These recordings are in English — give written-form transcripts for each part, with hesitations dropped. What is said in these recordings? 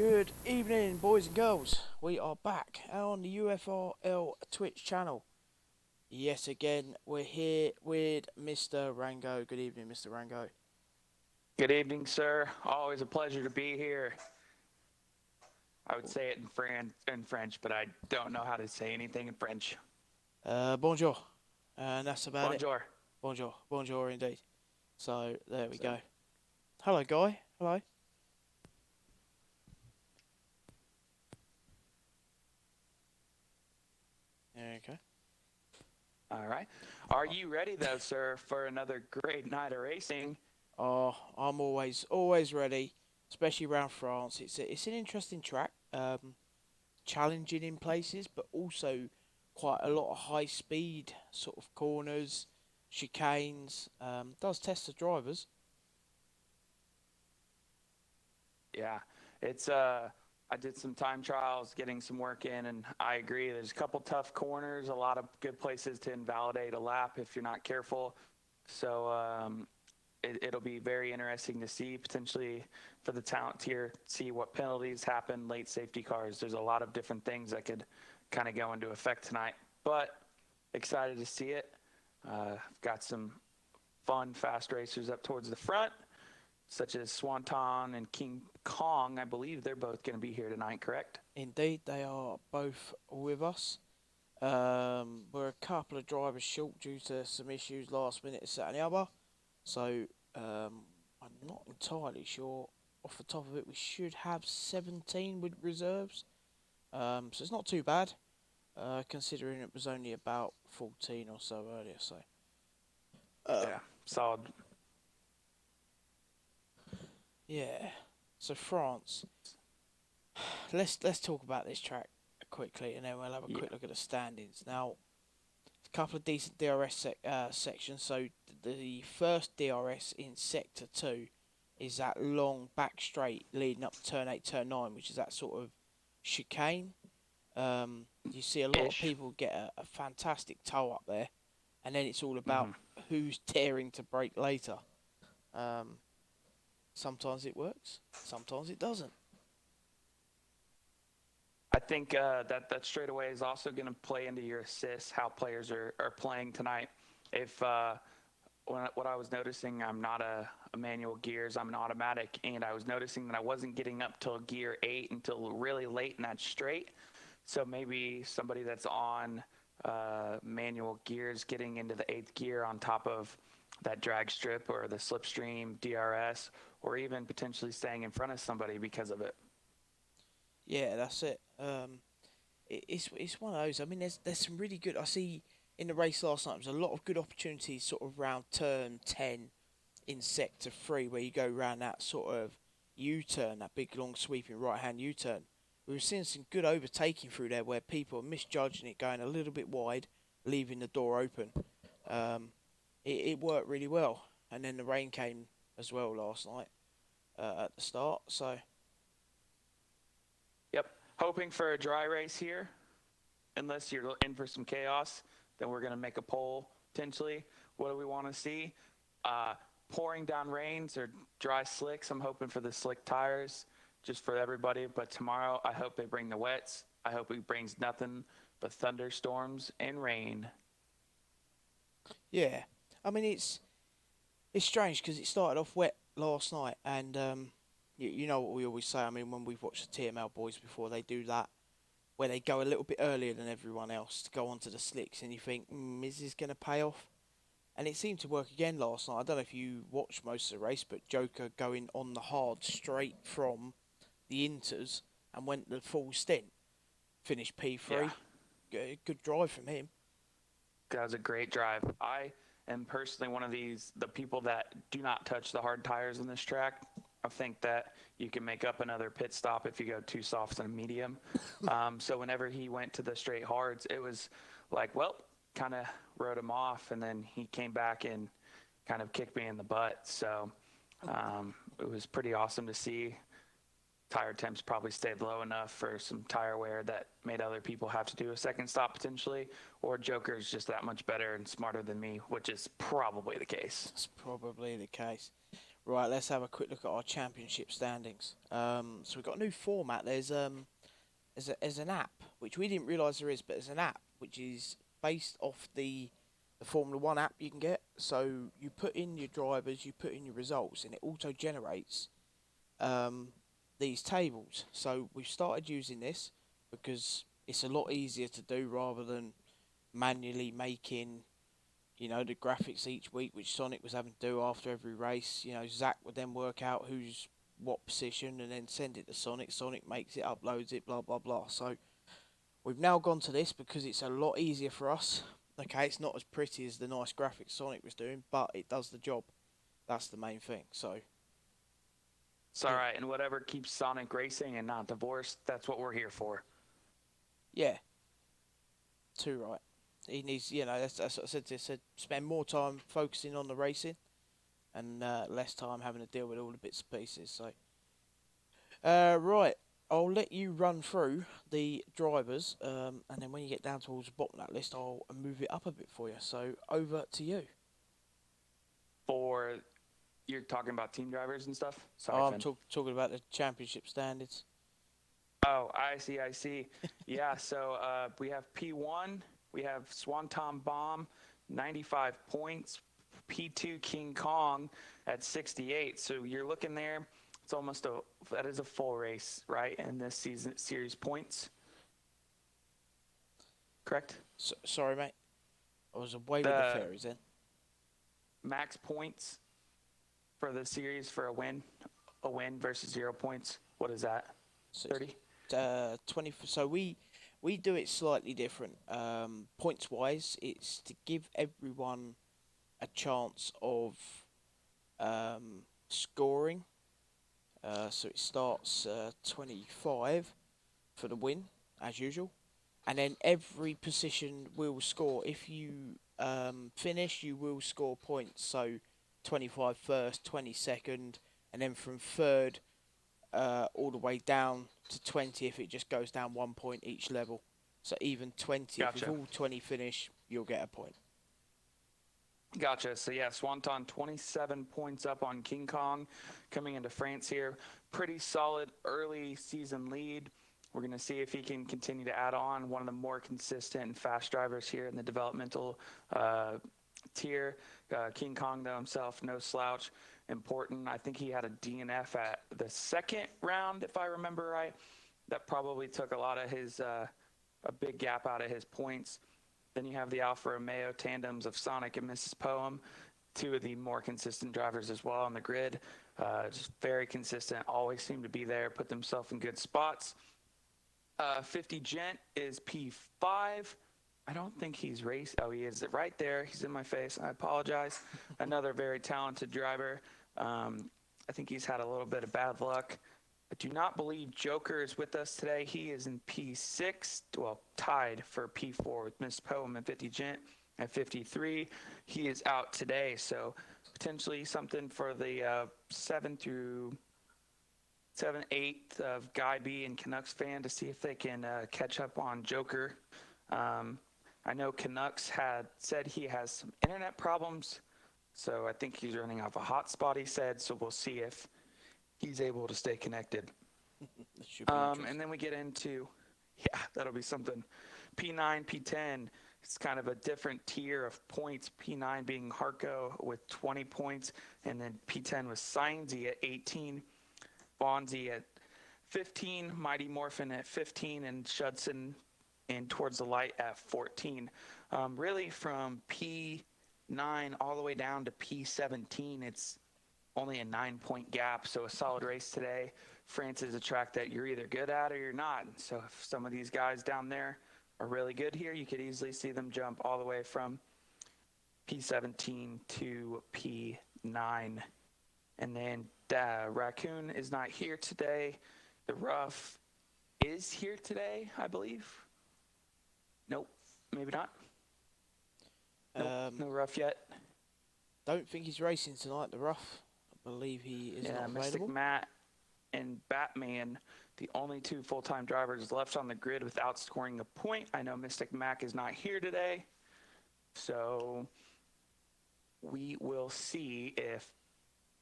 Good evening, boys and girls. We are back on the UFRL Twitch channel. Yes, again, we're here with Mr. Rango. Good evening, Mr. Rango. Good evening, sir. Always a pleasure to be here. I would say it in French, but I don't know how to say anything in French. Bonjour. And that's about it. Bonjour. Bonjour. Bonjour indeed. So, there we So, go. Hello, Guy. Hello. Okay. all right. Are you ready, though, sir, for another great night of racing? Oh, I'm always ready, especially around France. It's an interesting track. Challenging in places, but also quite a lot of high speed sort of corners, chicanes. Does test the drivers. Yeah, it's I did some time trials, getting some work in, and I agree. There's a couple tough corners, a lot of good places to invalidate a lap if you're not careful. So it'll be very interesting to see potentially for the talent tier, see what penalties happen, late safety cars. There's a lot of different things that could kind of go into effect tonight, but excited to see it. Got some fun, fast racers up towards the front, such as Swanton and King Kong. I believe they're both going to be here tonight, correct? Indeed, they are both with us. We're a couple of drivers short due to some issues last minute at Saturday other. So I'm not entirely sure off the top of it. We should have 17 with reserves. So it's not too bad. Considering it was only about 14 or so earlier. So, Yeah, solid. yeah. So France. Let's talk about this track quickly, and then we'll have a Yeah. quick look at the standings. Now, a couple of decent sections. So the first DRS in Sector 2 is that long back straight leading up to Turn 8, Turn 9, which is that sort of chicane. You see a lot of Ish. people get a fantastic toe up there, and then it's all about Mm-hmm. who's daring to brake later. Um, Sometimes it works, sometimes it doesn't. I think that straightaway is also going to play into your assists, how players are playing tonight. If what I was noticing, I'm not a manual gears, I'm an automatic, and I was noticing that I wasn't getting up till gear 8 until really late in that straight. So maybe somebody that's on manual gears getting into the 8th gear on top of that drag strip or the slipstream DRS, or even potentially staying in front of somebody because of it. Yeah, that's it. It's one of those. I mean, there's some really good. I see in the race last night. There's a lot of good opportunities, sort of around turn 10 in sector 3, where you go around that sort of U-turn, that big long sweeping right-hand U-turn. We were seeing some good overtaking through there, where people are misjudging it, going a little bit wide, leaving the door open. Um, it worked really well, and then the rain came as well last night at the start. So Yep. Hoping for a dry race here. Unless you're in for some chaos, then we're going to make a poll potentially. What do we want to see? Uh, Pouring down rains or dry slicks. I'm hoping for the slick tires just for everybody. But tomorrow, I hope they bring the wets. I hope it brings nothing but thunderstorms and rain. yeah, I mean it's strange because it started off wet last night, and you know what we always say. I mean, when we've watched the TML boys before, they do that where they go a little bit earlier than everyone else to go onto the slicks, and you think, is this going to pay off? And it seemed to work again last night. I don't know if you watched most of the race, but Joker going on the hard straight from the Inters and went the full stint, finished Yeah, P3. Good drive from him. that was a great drive. I am personally one of the people that do not touch the hard tires in this track. I think that you can make up another pit stop if you go too soft and medium. So whenever he went to the straight hards, it was like, well, kind of wrote him off, and then he came back and kind of kicked me in the butt. So it was pretty awesome to see. Tire temps probably stayed low enough for some tire wear that made other people have to do a second stop potentially, or Joker's just that much better and smarter than me, which is probably the case. That's probably the case. Right, let's have a quick look at our championship standings. So we've got a new format. There's an app which we didn't realise there is, but there's an app which is based off the Formula One app you can get. So you put in your drivers, you put in your results, and it auto generates um, these tables. So we've started using this because it's a lot easier to do rather than manually making, the graphics each week, which Sonic was having to do after every race. Zach would then work out who's what position and then send it to Sonic. Sonic makes it, uploads it, blah blah blah. So we've now gone to this because it's a lot easier for us. Okay, it's not as pretty as the nice graphics Sonic was doing, but it does the job. That's the main thing. So It's all yeah, right, and whatever keeps Sonic racing and not divorced, that's what we're here for. yeah, too right. He needs, that's what I said. I said spend more time focusing on the racing and less time having to deal with all the bits and pieces. So right, I'll let you run through the drivers, and then when you get down towards the bottom of that list, I'll move it up a bit for you. So over to you. For you're talking about team drivers and stuff. Sorry, Oh, I'm Finn. talking about the championship standards. Oh, I see, I see. Yeah, so we have P1, we have Swanton Bomb, 95 points. P2 King Kong at 68. So you're looking there. It's almost that is a full race, right? In this season series points, correct? Sorry, mate. I was away with the The fairies then. max points for the series for a win versus 0 points. What is that? So 30. 20. So we do it slightly different. Points wise, it's to give everyone a chance of scoring. So it starts 25 for the win, as usual. And then every position will score. If you finish, you will score points. So 25 first, 20 second, and then from third all the way down to 20 if it just goes down 1 point each level. So even 20, if Gotcha. all 20 finish, you'll get a point. Gotcha. So yeah, Swanton 27 points up on King Kong coming into France here. Pretty solid early season lead. We're going to see if he can continue to add on. One of the more consistent and fast drivers here in the developmental tier. King Kong, though, himself, no slouch. Important. I think he had a DNF at the second round, if I remember right. That probably took a lot of his, a big gap out of his points. Then you have the Alfa Romeo tandems of Sonic and Mrs. Poem, two of the more consistent drivers as well on the grid. Just very consistent, always seem to be there, put themselves in good spots. 50 Gent is P5. I don't think he's raced. Oh, he is right there. He's in my face. I apologize. Another very talented driver. I think he's had a little bit of bad luck. I do not believe Joker is with us today. He is in P6, well, tied for P4 with Miss Poem and 50 Gent at 53. He is out today, so potentially something for the 7th, 8th of Guy B and Canucks fan to see if they can catch up on Joker. I know Canucks had said he has some internet problems, so I think he's running off a hotspot, he said, so we'll see if he's able to stay connected. That should be interesting. And then we get into, yeah, that'll be something. P9, P10, it's kind of a different tier of points. P9 being Harco with 20 points, and then P10 was Sainsy at 18, Bonzi at 15, Mighty Morphin at 15, and Shudson in Towards the Light at 14. Really from P9 all the way down to P17, it's only a 9-point gap, so a solid race today. France is a track that you're either good at or you're not. So if some of these guys down there are really good here, you could easily see them jump all the way from P17 to P9. And then Raccoon is not here today. The Rough is here today, I believe. Nope, maybe not. Nope, no Rough yet. Don't think he's racing tonight, the Rough. I believe he is not Mystic available. Matt and Batman, the only two full-time drivers left on the grid without scoring a point. I know Mystic Mac is not here today, so we will see if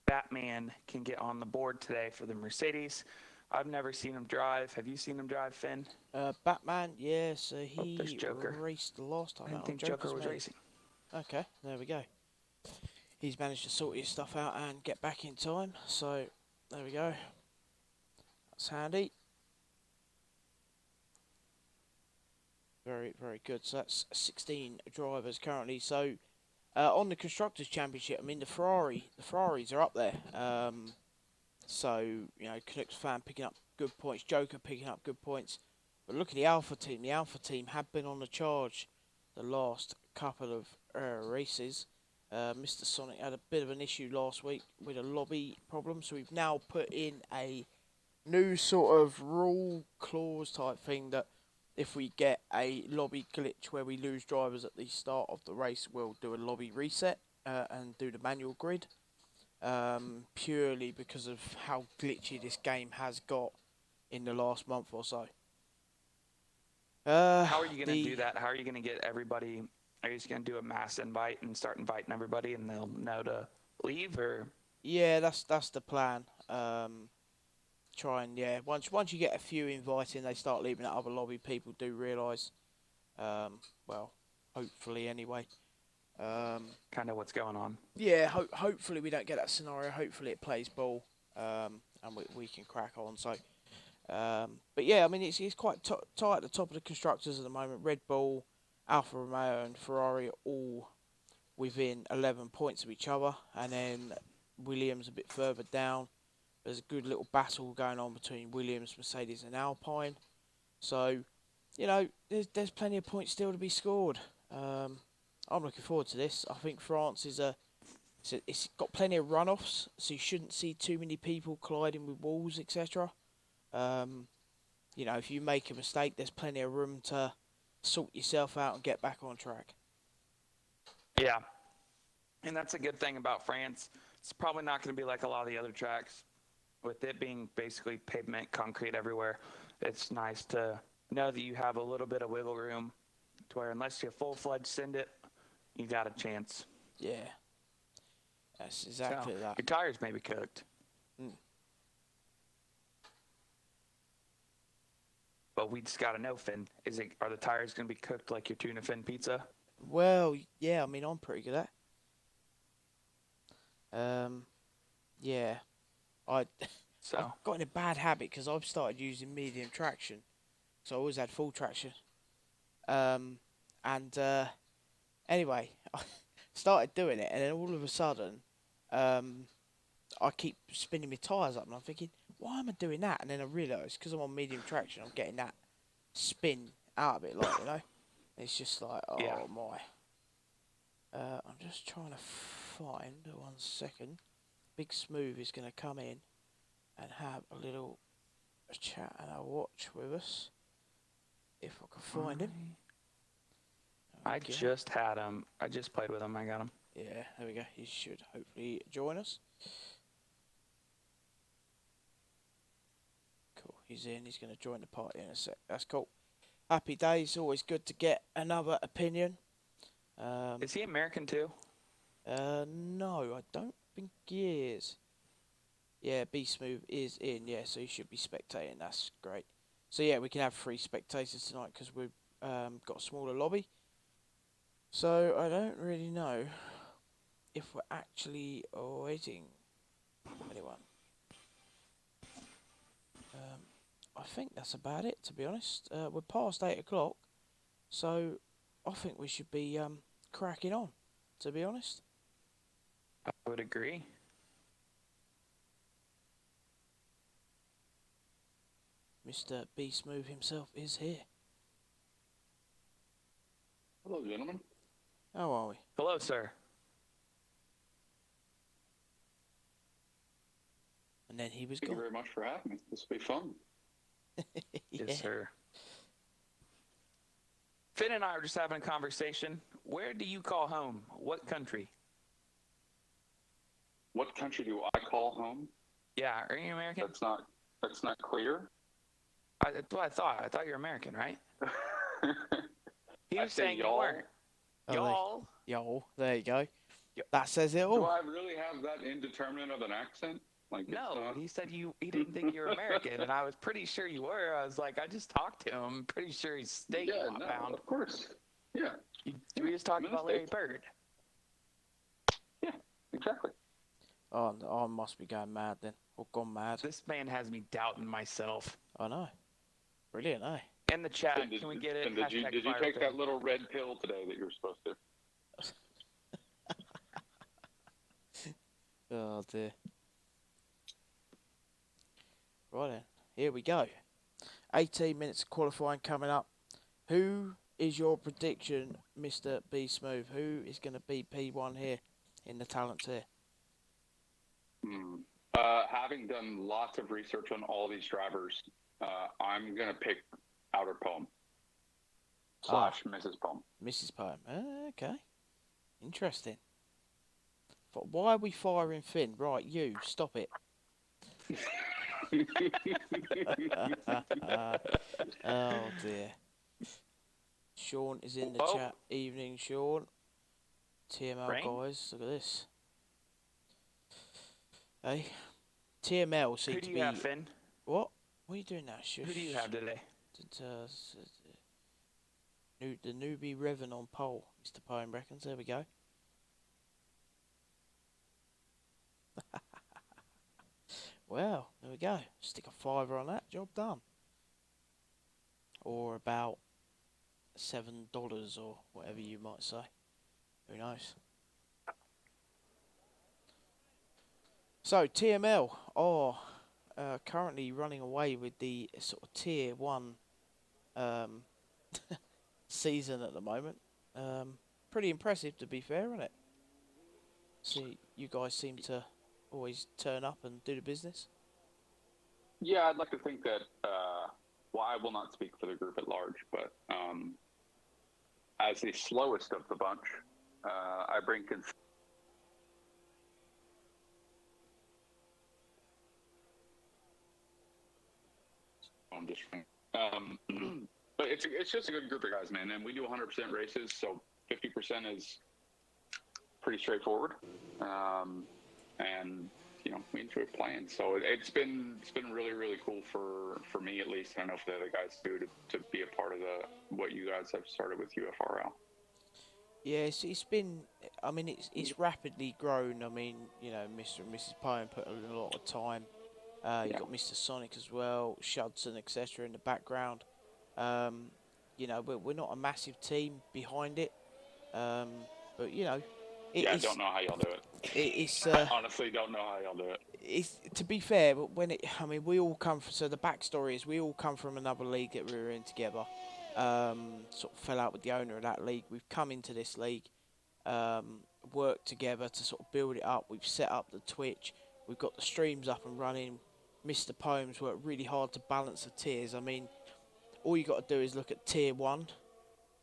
Batman can get on the board today for the Mercedes. I've never seen him drive. Have you seen him drive, Finn? Batman, yeah, so Oh, there's he Joker. raced the last I time didn't out. Oh, think Joker Joker's was made it. racing. Okay, there we go. He's managed to sort his stuff out and get back in time. So there we go. That's handy. Very, very good. So that's 16 drivers currently. So on the constructors' championship, I mean the Ferraris are up there. So you know, Canucks fan picking up good points, Joker picking up good points. But look at the Alpha team. The Alpha team have been on the charge the last couple of races. Mr. Sonic had a bit of an issue last week with a lobby problem, so we've now put in a new sort of rule clause type thing that if we get a lobby glitch where we lose drivers at the start of the race, we'll do a lobby reset and do the manual grid. Purely because of how glitchy this game has got in the last month or so. How are you going to The do that? How are you going to get everybody? Are you just going to do a mass invite and start inviting everybody, and they'll know to leave? Or Yeah, that's the plan. Try and once you get a few inviting, they start leaving at other lobby. People do realise. Well, hopefully anyway. kind of what's going on? Yeah, hopefully we don't get that scenario. Hopefully it plays ball, and we can crack on. So, but yeah, I mean it's quite tight at the top of the constructors at the moment. Red Bull, Alfa Romeo, and Ferrari are all within 11 points of each other, and then Williams a bit further down. There's a good little battle going on between Williams, Mercedes, and Alpine. So, you know, there's plenty of points still to be scored. I'm looking forward to this. I think France is it's got plenty of runoffs, so you shouldn't see too many people colliding with walls, etc. Um, you know, if you make a mistake, there's plenty of room to sort yourself out and get back on track. Yeah, and that's a good thing about France. It's probably not going to be like a lot of the other tracks, with it being basically pavement, concrete everywhere. It's nice to know that you have a little bit of wiggle room, to where unless you full-fledged send it, you got a chance. Yeah, that's So exactly that. your tires may be cooked, Mm. but we just got to know, Finn. Are the tires going to be cooked like your tuna fin pizza? Well, yeah, I mean, I'm pretty good at. Um, yeah, I I've So got in a bad habit because I've started using medium traction, so I always had full traction. Um, and anyway, I started doing it, and then all of a sudden, um, I keep spinning my tyres up, and I'm thinking, why am I doing that? And then I realise because I'm on medium traction, I'm getting that spin out of it, like you know. It's just like, yeah, oh my. I'm just trying to find 1 second. Big Smooth is going to come in and have a little chat and a watch with us if I can find him. I Okay. just had him. I just played with him. I got him. Yeah, there we go. He should hopefully join us. Cool. He's in. He's going to join the party in a sec. That's cool. Happy days. Always good to get another opinion. Is he American too? No, I don't think he is. Yeah, B Smooth is in. Yeah, so he should be spectating. That's great. So yeah, we can have 3 spectators tonight because we've got a smaller lobby. So I don't really know if we're actually waiting for anyone. I think that's about it, to be honest. We're past 8 o'clock, so I think we should be cracking on, to be honest. I would agree. Mr. B Smooth himself is here. Hello, gentlemen. How are we? Hello, sir. And then he was Thank you gone. very much for having me. This will be fun. Yeah. Yes, sir. Finn and I were just having a conversation. Where do you call home? What country? What country do I call home? Yeah, are you American? That's not clear. That's what I thought. I thought you were American, right? He I was say saying you y'all. weren't. Oh, Y'all. Yo, there you go. That says it Do all. I really have that indeterminate of an accent? Like, it's No, not. he said he didn't think you were American, and I was pretty sure you were. I was like, I just talked to him. I'm pretty sure he's state Yeah, law no, bound. of course. Yeah, We just talked I'm in the about Larry States. Bird. Yeah, exactly. Oh, I must be going mad then, or gone mad. This man has me doubting myself. I know. Brilliant, eh? In the chat, And can we get it? did you Hashtag take that FireFin. little red pill today that you were supposed to? Oh dear. Right then, here we go. 18 minutes of qualifying coming up. Who is your prediction, Mr. B Smooth? Who is going to be P1 here in the talents here? Having done lots of research on all these drivers, I'm gonna pick Outer Poem / Mrs. Poem. Mrs. Poem. Okay. Interesting. Why are we firing Finn? Right, you, stop it. Oh dear. Sean is in the chat. Evening, Sean. TML Rain? guys, look at this. Hey, TML seem Who to do be. you have, Finn? What? What are you doing now? Shush. Who do you have today? The newbie Revan on pole, Mr. Poem reckons. There we go. Well, there we go. Stick a fiver on that. Job done. Or about $7 or whatever you might say. Who knows? So TML are currently running away with the sort of tier 1 season at the moment. Pretty impressive, to be fair, isn't it? See, you guys seem to always turn up and do the business. Yeah, I'd like to think that. Well, I will not speak for the group at large, but as the slowest of the bunch, I bring I'm just. But it's just a good group of guys, man, and we do 100% races, so 50% is pretty straightforward, and we enjoy playing. So it's been really cool for me, at least. I don't know if the other guys do, to be a part of what you guys have started with UFRL. Yeah, it's been. I mean, it's rapidly grown. I mean, Mr. and Mrs. Pine put in a lot of time. You got Mr. Sonic as well, Shudson, etc. in the background. We're not a massive team behind it, but I don't know how y'all do it. It's I honestly don't know how y'all do it. It's, to be fair, but we all come from. So the backstory is we all come from another league that we were in together. Sort of fell out with the owner of that league. We've come into this league, worked together to sort of build it up. We've set up the Twitch. We've got the streams up and running. Mr. Poems worked really hard to balance the tiers. I mean, all you got to do is look at tier 1,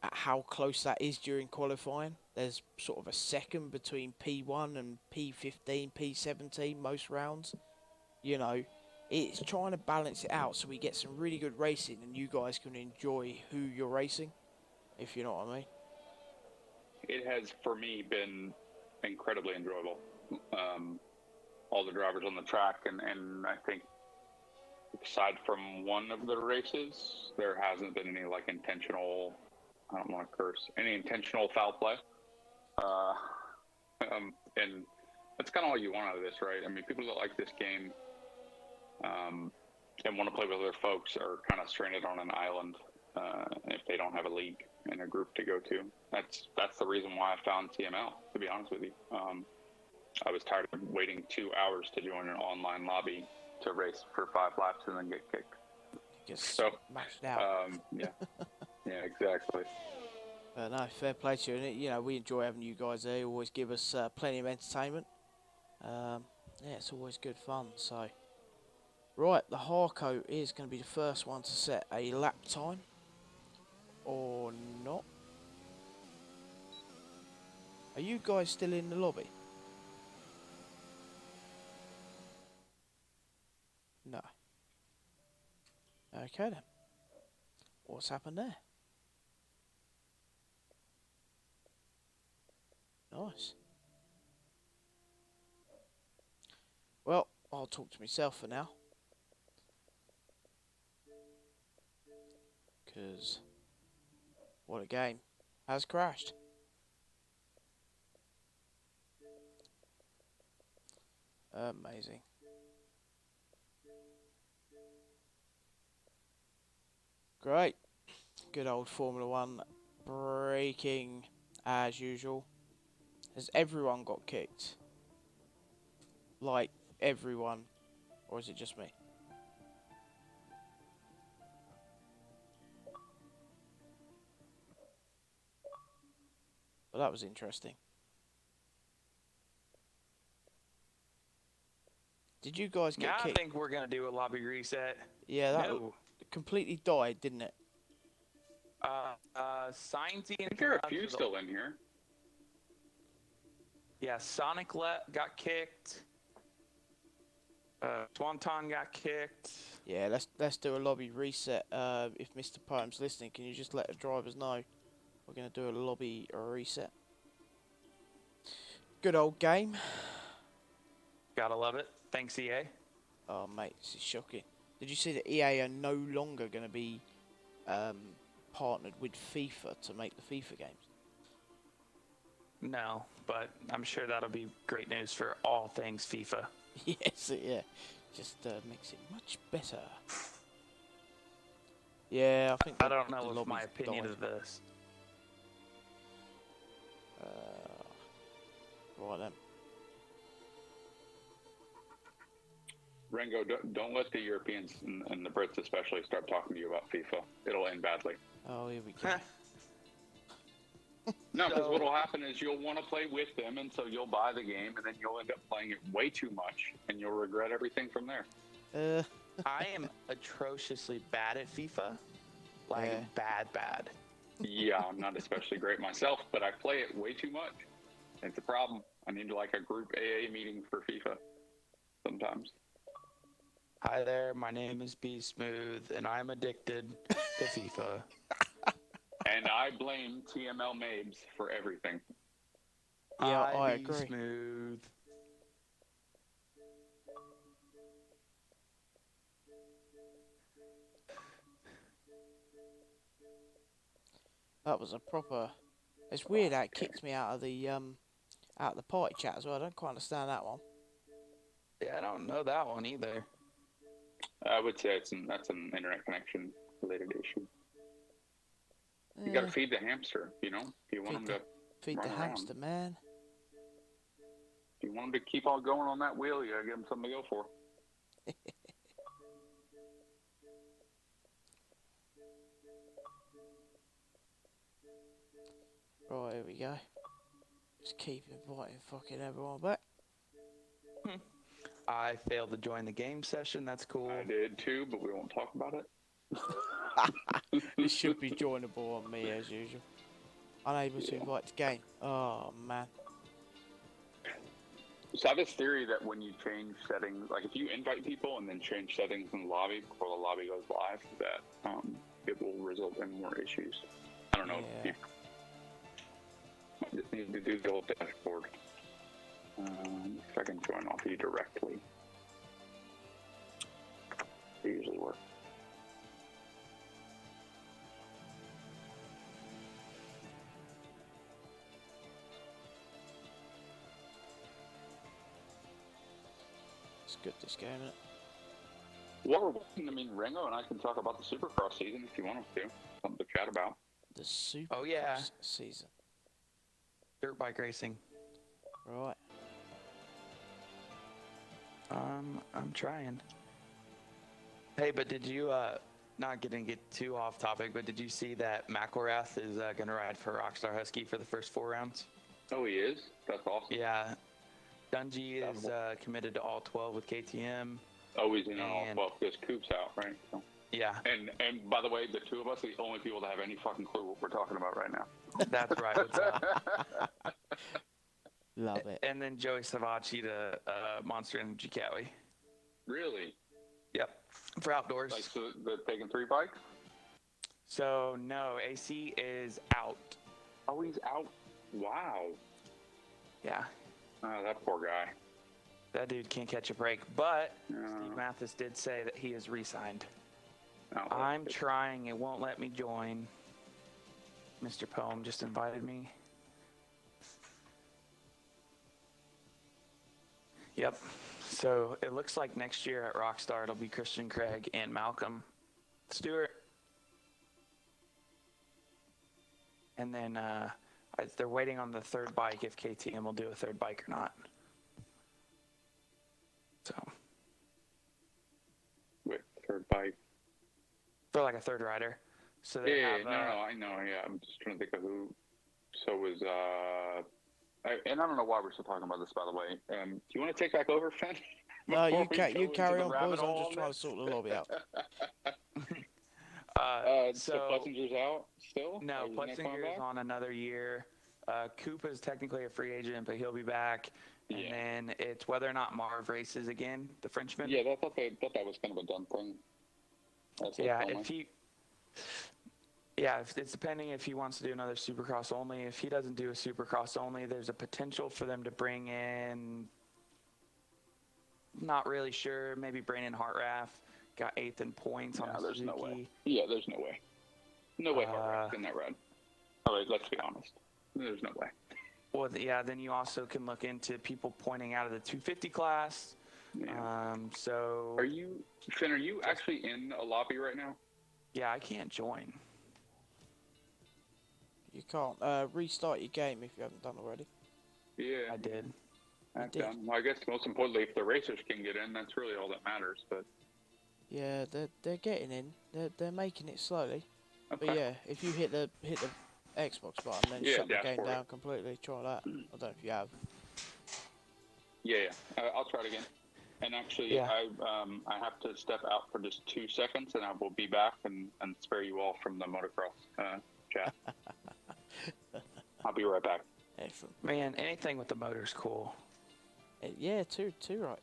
at how close that is during qualifying. There's sort of a second between P1 and P15, P17 most rounds. It's trying to balance it out so we get some really good racing and you guys can enjoy who you're racing, if you know what I mean. It has, for me, been incredibly enjoyable. All the drivers on the track, and I think aside from one of the races, there hasn't been any intentional, I don't want to curse, any intentional foul play. And that's kind of all you want out of this, right? I mean, people that like this game and want to play with other folks are kind of stranded on an island if they don't have a league and a group to go to. That's the reason why I found TML, to be honest with you. I was tired of waiting 2 hours to join an online lobby to race for 5 laps and then get kicked. So mashed out. Yeah, exactly. No, fair play to you. And we enjoy having you guys there. You always give us plenty of entertainment. It's always good fun. So, right, the Harco is going to be the first one to set a lap time, or not. Are you guys still in the lobby? No. Okay then. What's happened there? Nice. Well, I'll talk to myself for now. Because what a game. Has crashed. Amazing. Great. Good old Formula One breaking as usual. Has everyone got kicked? Like, everyone? Or is it just me? Well, that was interesting. Did you guys get Now I kicked? think we're gonna do a lobby reset. Yeah, that No. completely died, didn't it? Signsy I and think there are a few still in here. Yeah, Sonic got kicked. Swanton got kicked. Yeah, let's do a lobby reset. If Mr. Poem's listening, can you just let the drivers know we're gonna do a lobby reset? Good old game. Gotta love it. Thanks, EA. Oh mate, this is shocking. Did you see that EA are no longer gonna be partnered with FIFA to make the FIFA games? No, but I'm sure that'll be great news for all things FIFA. Yes, yeah. Just makes it much better. Yeah, I think I don't know the if my lobby's opinion died. of this. Right then. Rengo, don't let the Europeans and the Brits especially start talking to you about FIFA. It'll end badly. Oh, here we go. No, because what'll happen is you'll want to play with them, and so you'll buy the game, and then you'll end up playing it way too much, and you'll regret everything from there. I am atrociously bad at FIFA. Like, Yeah. bad. Yeah, I'm not especially great myself, but I play it way too much. It's a problem. I need like a group AA meeting for FIFA sometimes. Hi there, my name is B Smooth, and I'm addicted to FIFA. And I blame TML Mabes for everything. Yeah, Hi, I B agree. Smooth. That was a proper. It's weird how it kicked me out of the party chat as well. I don't quite understand that one. Yeah, I don't know that one either. I would say that's an internet connection related issue. You got to feed the hamster, you know. If you want him to feed run the around. hamster, man. If you want him to keep on going on that wheel, you got to give him something to go for. Right, here we go. Just keep inviting fucking everyone back. I failed to join the game session. That's cool. I did too, but we won't talk about it. This should be joinable on me as usual. Unable to invite to game. Oh man. So I have this theory that when you change settings, like if you invite people and then change settings in the lobby before the lobby goes live, that it will result in more issues. I don't know. Yeah. I just need to do the old dashboard. If I can join off you directly. It usually works. It's good this game, isn't it? While we're watching, I mean, Rengo and I can talk about the Supercross season if you want us to. Something to chat about. The Super season. Dirt bike racing. Right. I'm trying. Hey, but did you, not gonna get too off topic, but did you see that McElrath is gonna ride for Rockstar Husky for the first 4 rounds? Oh, he is? That's awesome. Yeah. Dungy is committed to all 12 with KTM. Oh, he's in all 12 because Coop's out, right? So. Yeah. And by the way, the two of us are the only people that have any fucking clue what we're talking about right now. That's right. What's up? Love it. And then Joey Savacci to Monster Energy Cowie. Really? Yep. For outdoors. Like, so they're taking 3 bikes? So, no, AC is out. Oh, he's out? Wow. Yeah. Oh, that poor guy. That dude can't catch a break. But No. Steve Mathis did say that he is re-signed. Oh, I'm trying. It won't let me join. Mr. Poem just invited me. Yep. So it looks like next year at Rockstar it'll be Christian Craig and Malcolm Stewart. And then they're waiting on the third bike if KTM will do a third bike or not. So Wait, third bike. they're like a third rider. So they Yeah, have. no, I know. Yeah, I'm just trying to think of who. So was and I don't know why we're still talking about this, by the way. Do you want to take back over, Finn? No, Before you we you go carry into the on, rabbit boys. I'm hole just on trying to this? sort the lobby out. So Plessinger's out still? No, Or is he not coming Plessinger is back? on another year. Koopa is technically a free agent, but he'll be back. And Yeah. then it's whether or not Marv races again, the Frenchman. Yeah, I thought that was kind of a done thing. That's what Yeah, they told if me. he. Yeah, it's depending if he wants to do another Supercross only. If he doesn't do a Supercross only, there's a potential for them to bring in. Not really sure. Maybe Brandon Hartraff got 8th in points on the there's Suzuki. no way. Yeah, there's no way. No way Hartraff's in that ride. All right, let's be honest. There's no way. Well, yeah, then you also can look into people pointing out of the 250 class. Yeah. So. Finn, are you actually in a lobby right now? Yeah, I can't join. You can't restart your game if you haven't done already. Yeah. I did. I've done. Well, I guess most importantly, if the racers can get in, that's really all that matters. But Yeah, they're getting in. They're making it slowly. okay. But yeah, if you hit the Xbox button, then Yeah, shut the game dashboard. down completely. Try that. I don't know if you have. Yeah. I'll try it again. And actually, Yeah. I have to step out for just 2 seconds, and I will be back and spare you all from the motocross chat. I'll be right back. Excellent. Man, anything with the motor's cool. Yeah, two right.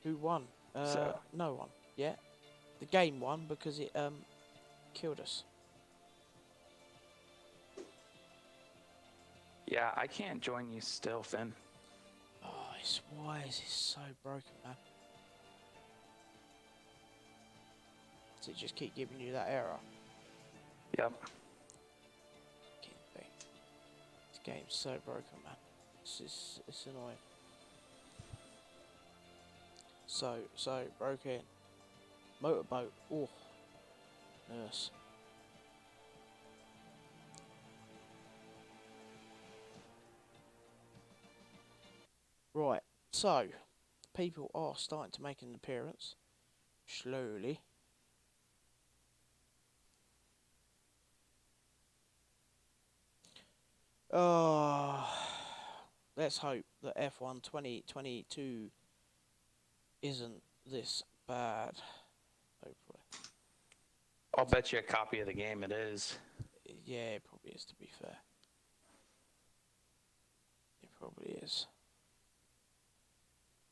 Who won? No one. Yeah, the game won because it killed us. Yeah, I can't join you still, Finn. Oh, why is it so broken, man? Does it just keep giving you that error? Yep. Can't be. This game's so broken, man. It's annoying. So broken. Motorboat. Oh, nurse. Right. So, people are starting to make an appearance. Slowly. Oh, let's hope that F1 2022 isn't this bad. Hopefully. I'll bet you a copy of the game it is. Yeah, it probably is, to be fair. It probably is.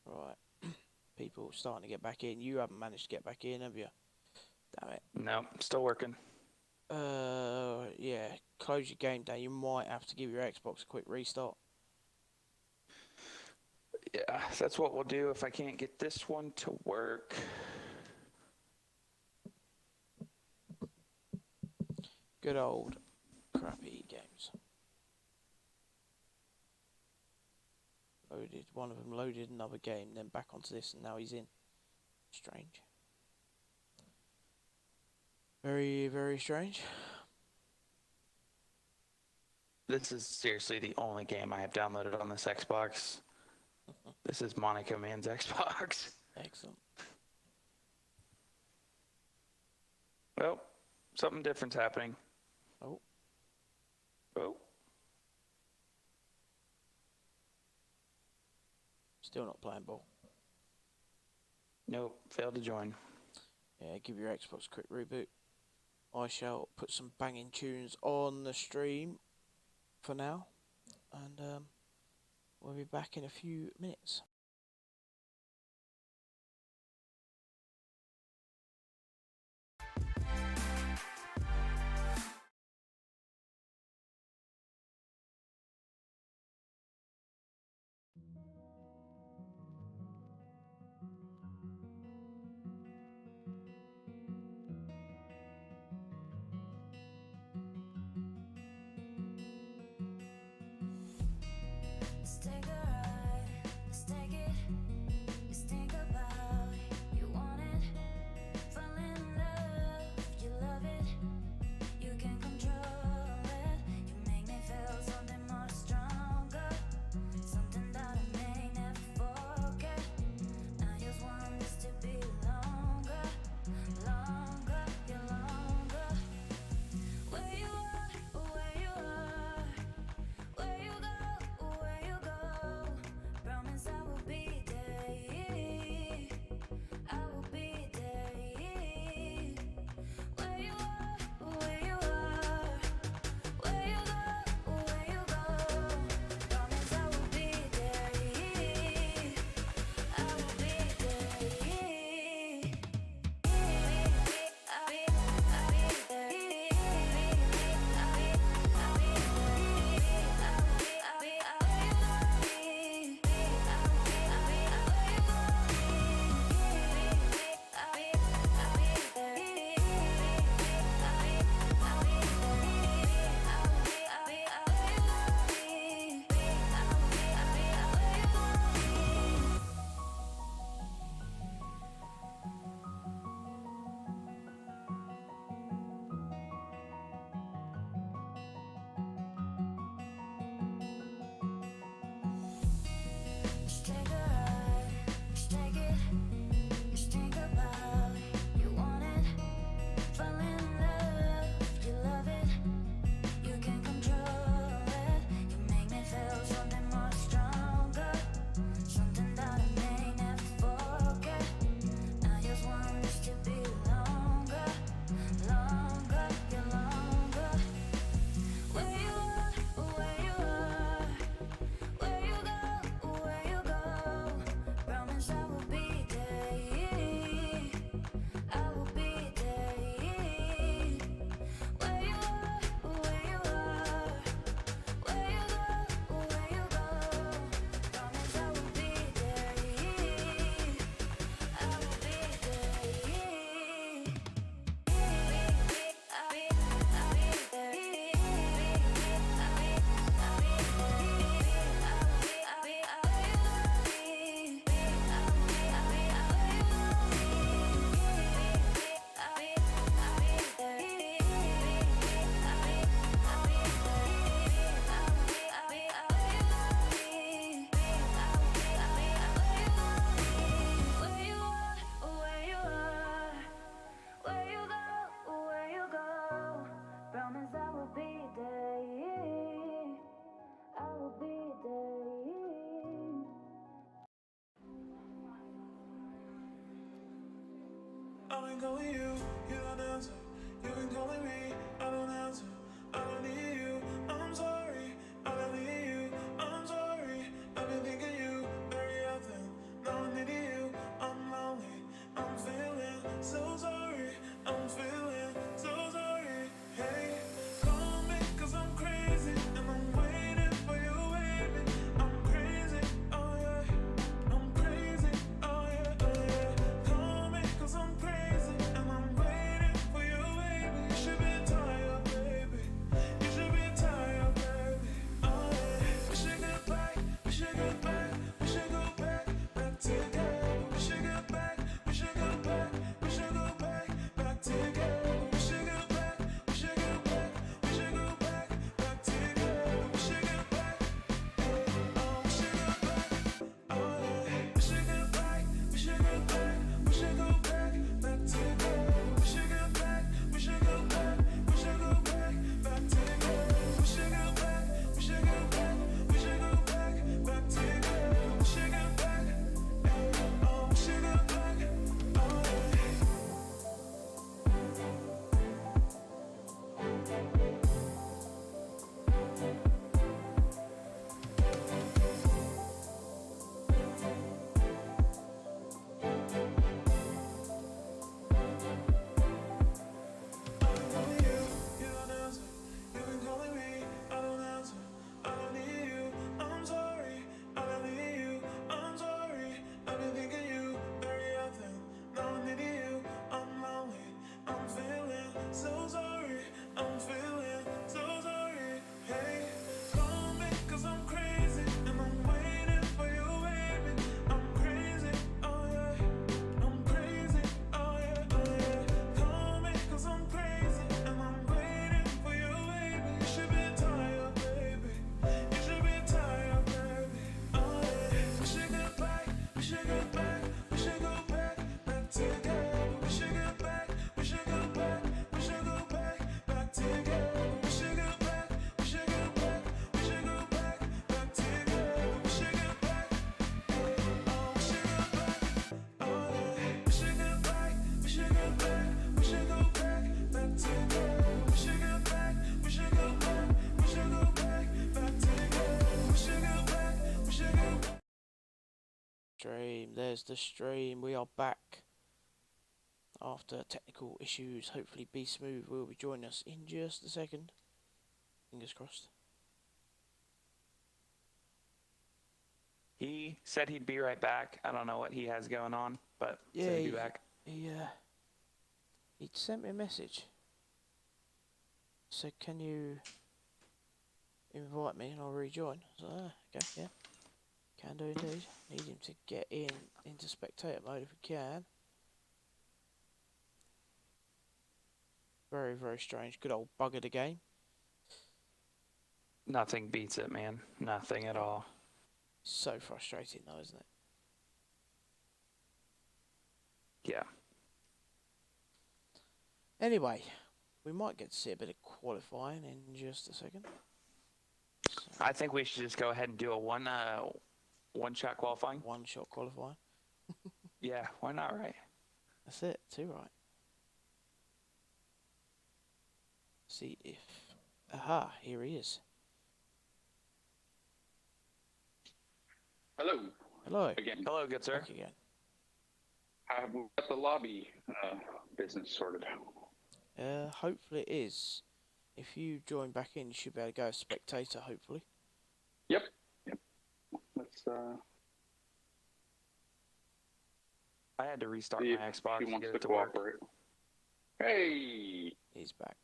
Right. People starting to get back in. You haven't managed to get back in, have you? Damn it. No, still working. Yeah. Close your game down. You might have to give your Xbox a quick restart. Yeah, that's what we'll do if I can't get this one to work. Good old crappy games. Loaded. One of them loaded another game, then back onto this, and now he's in. Strange. Very, very strange. This is seriously the only game I have downloaded on this Xbox. This is Monica Man's Xbox. Excellent. Well, something different's happening. Oh. Oh. Still not playing ball. Nope, failed to join. Yeah, give your Xbox a quick reboot. I shall put some banging tunes on the stream for now. And we'll be back in a few minutes. I've been calling you, you don't answer. You've been calling me, I don't answer. I don't need you, I'm sorry. I don't need you, I'm sorry. I've been thinking you very often. Now I'm needing you, I'm lonely. I'm feeling so sorry. I'm feeling so sorry. Hey, call me 'cause I'm crazy and I'm waiting for you, baby. I'm crazy, oh yeah. I'm crazy, oh yeah, oh yeah. Call me 'cause I'm crazy and I'm waiting for you. stream. There's the stream. We are back after technical issues. Hopefully, Be Smooth will be joining us in just a second. Fingers crossed. He said he'd be right back. I don't know what he has going on, but Yeah, said he'd be back. He sent me a message. Said, "Can you invite me and I'll rejoin?" So, okay, yeah, can do indeed. Need him to get into spectator mode if we can. Very, very strange. Good old bug of the game. Nothing beats it, man. Nothing at all. So frustrating though, isn't it? Yeah. Anyway, we might get to see a bit of qualifying in just a second. So, I think we should just go ahead and do a one-shot qualifying. one-shot qualifying. Yeah, why not, right? That's it. Too right. See if... Aha, here he is. Hello. Hello. Again. Hello, good sir. Back again. Have we got the lobby business sorted out? Hopefully it is. If you join back in, you should be able to go as spectator, hopefully. Yep. Let's I had to restart see my if Xbox he to wants get to it to work. cooperate. Hey. He's back.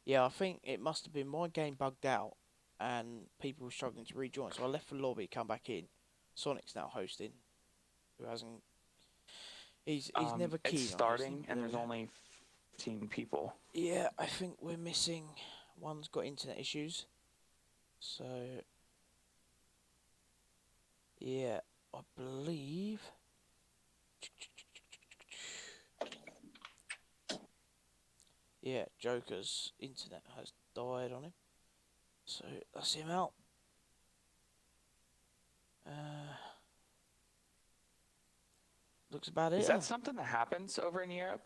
Yeah, I think it must have been my game bugged out and people were struggling to rejoin. So I left the lobby, come back in. Sonic's now hosting. Who hasn't... He's never keen It's on starting, hosting. and there's only 15 people. Yeah, I think we're missing... One's got internet issues. So... Yeah, I believe... Yeah, Joker's internet has died on him. So that's him out. Looks about it. Is that something that happens over in Europe?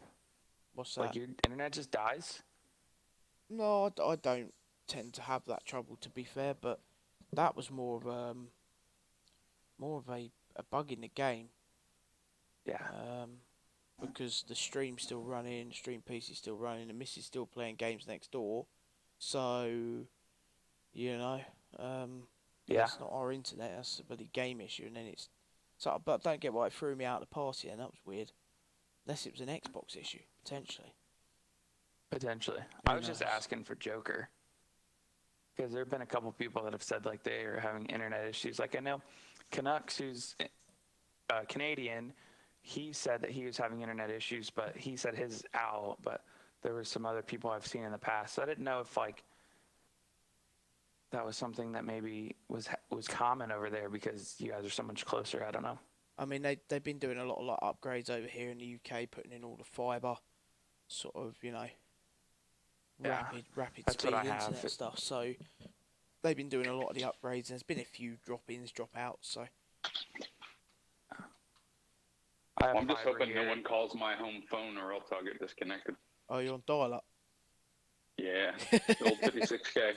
What's that? Like your internet just dies? No, I don't tend to have that trouble, to be fair. But that was more of a bug in the game. Yeah. Because the stream's still running, the stream PC's still running, the missus still playing games next door. So, you know, Yeah. it's not our internet, that's a bloody game issue, and then it's... So, but I don't get why it threw me out of the party, and that was weird. Unless it was an Xbox issue, potentially. Potentially. Who I was just knows? asking for Joker. Because there have been a couple people that have said like they are having internet issues. Like I know Canucks, who's Canadian, he said that he was having internet issues, but he said his is out. But there were some other people I've seen in the past. So I didn't know if like that was something that maybe was common over there because you guys are so much closer. I don't know. I mean, they've been doing a lot of like upgrades over here in the UK, putting in all the fibre, sort of, you know, Yeah, rapid that's speed what I have. internet stuff. So they've been doing a lot of the upgrades. There's been a few drop-ins, drop-outs. So I'm just hoping no one calls my home phone or else I'll get disconnected. oh, you're on dial-up. Yeah. The old 56K.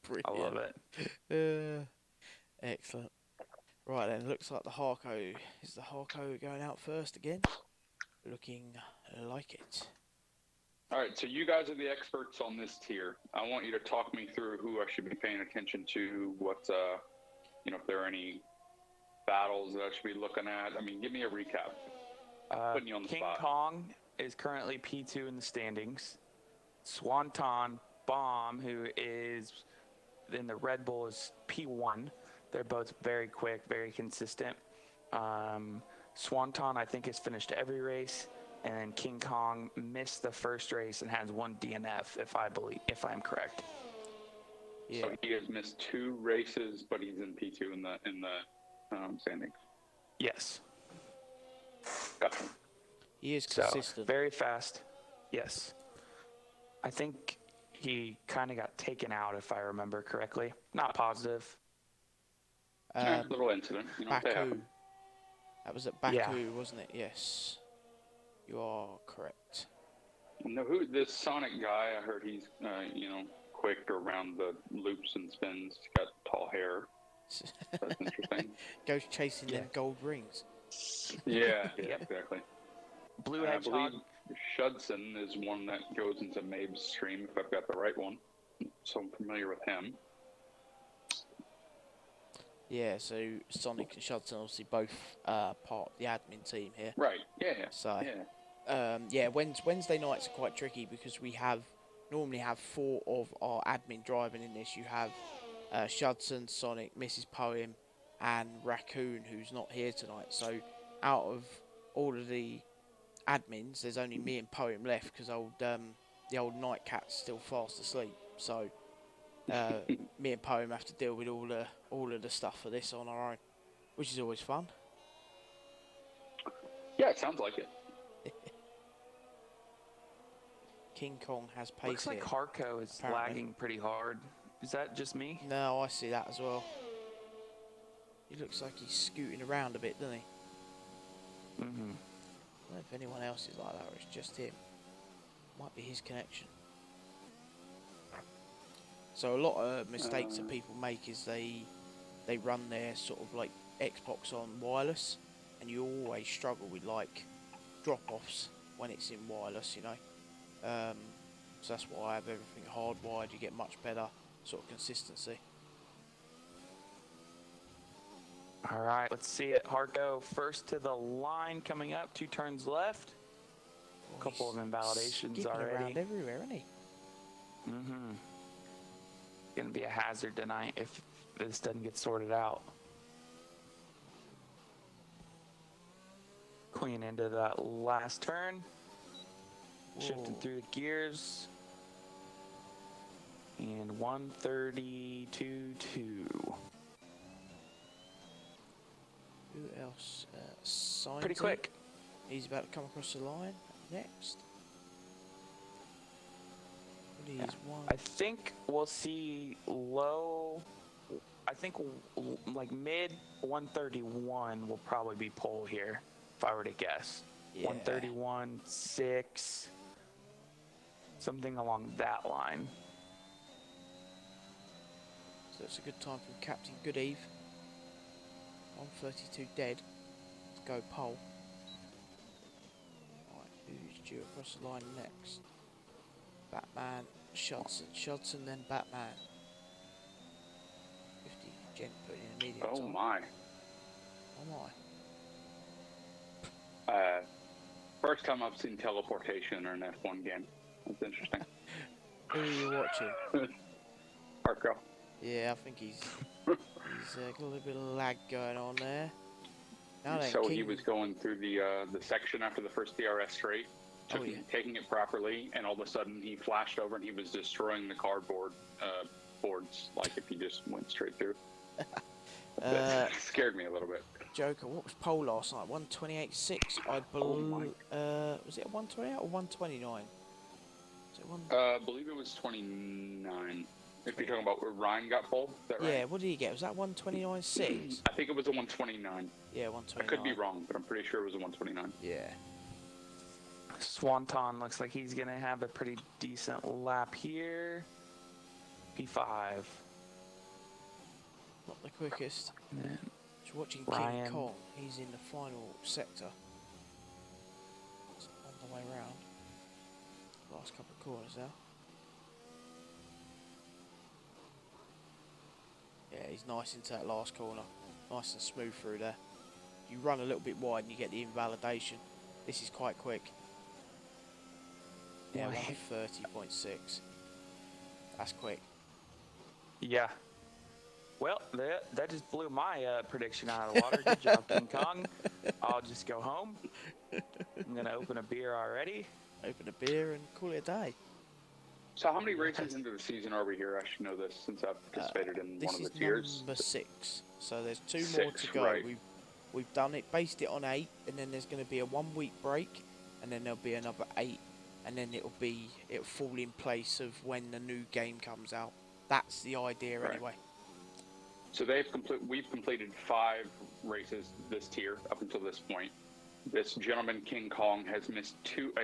Brilliant. I love it. Excellent. Right then, looks like the Harco is the Harco going out first again. Looking like it. All right, so you guys are the experts on this tier. I want you to talk me through who I should be paying attention to, what, if there are any battles that I should be looking at. I mean, give me a recap. Putting you on the King spot. Kong is currently P2 in the standings. Swanton Bomb, who is in the Red Bull, is P1. They're both very quick, very consistent. Swanton, I think, has finished every race, and then King Kong missed the first race and has one DNF, if I'm correct. Yeah. So he has missed 2 races, but he's in P2 in the standings. Yes. Gotcha. He is So, consistent. very fast. Yes. I think he kind of got taken out, if I remember correctly. Not positive. Little incident. You know what they Baku. happen. That was at Baku, Yeah. wasn't it? Yes. You are correct. No, who this Sonic guy? I heard he's quick around the loops and spins. He's got tall hair. That's interesting. Goes chasing Yeah. them gold rings. Yeah, Yep. exactly. Blue I believe hedgehog. Shudson is one that goes into Mabe's stream, if I've got the right one. So I'm familiar with him. Yeah, so Sonic and Shudson obviously both part of the admin team here. Right. Yeah. So Yeah. yeah, Wednesday nights are quite tricky because we normally have 4 of our admin driving in this. You have Shudson, Sonic, Mrs. Poem, and Raccoon, who's not here tonight. So out of all of the admins, there's only me and Poem left because the old nightcat's still fast asleep. So me and Poem have to deal with all of the stuff for this on our own, which is always fun. Yeah, it sounds like it. King Kong has pace Looks like here. Harco is apparently. lagging pretty hard. Is that just me? No, I see that as well. He looks like he's scooting around a bit, doesn't he? Mm-hmm. I don't know if anyone else is like that or it's just him. Might be his connection. So a lot of mistakes that people make is they run their sort of like Xbox on wireless, and you always struggle with like drop-offs when it's in wireless, you know. So that's why I have everything hardwired. You get much better sort of consistency. All right, let's see it. Harco first to the line coming up, 2 turns left. Oh, Couple he's of invalidations skipping already. around everywhere, isn't he? Mm-hmm. Gonna be a hazard tonight if this doesn't get sorted out. Queen into that last turn. Shifting Whoa. through the gears. And 132.2. Who else? Signed Pretty quick. He's about to come across the line next. What is one? I think we'll see low. I think like mid 131 will probably be pole here, if I were to guess. Yeah. 131.6. Something along that line. So it's a good time for Captain Good Eve. 132 dead. Let's go pole. Right, who's due across the line next? Batman, Shudson, then Batman. 50 gent putting in a medium Oh time. my. Oh my. First time I've seen teleportation in an F1 game. That's interesting. Who are you watching? Harco. Yeah, I think he's got a little bit of lag going on there. Now then, So King, he was going through the section after the first DRS straight, taking it properly, and all of a sudden he flashed over and he was destroying the cardboard boards, like if he just went straight through. That scared me a little bit. Joker, what was pole last night? 128.6, I believe. Was it a 128 or 129? Was it one? I believe it was 29. If you're talking about where Ryan got pole, is that right? Yeah, what did he get? Was that 129.6? I think it was a 129. Yeah, I 129. could be wrong, but I'm pretty sure it was a 129. Yeah. Swanton looks like he's going to have a pretty decent lap here. P5. Not the quickest. And then Just watching Ryan. King Kong. He's in the final sector. It's on the way round. Last couple of corners now. Yeah, he's nice into that last corner. Nice and smooth through there. You run a little bit wide and you get the invalidation. This is quite quick. Yeah, Right. 130.6. That's quick. Yeah. Well, that just blew my prediction out of the water. Good job, King Kong. I'll just go home. I'm going to open a beer already. Open a beer and call it a day. So how many races into the season are we here? I should know this since I've participated in This one is of the tiers. number 6. So there's 2 more Six, to go. right. We've done it, based it on 8, and then there's going to be a 1 week break, and then there'll be another 8, and then it'll fall in place of when the new game comes out. That's the idea Right. anyway. So we've completed 5 races this tier up until this point. This gentleman, King Kong, has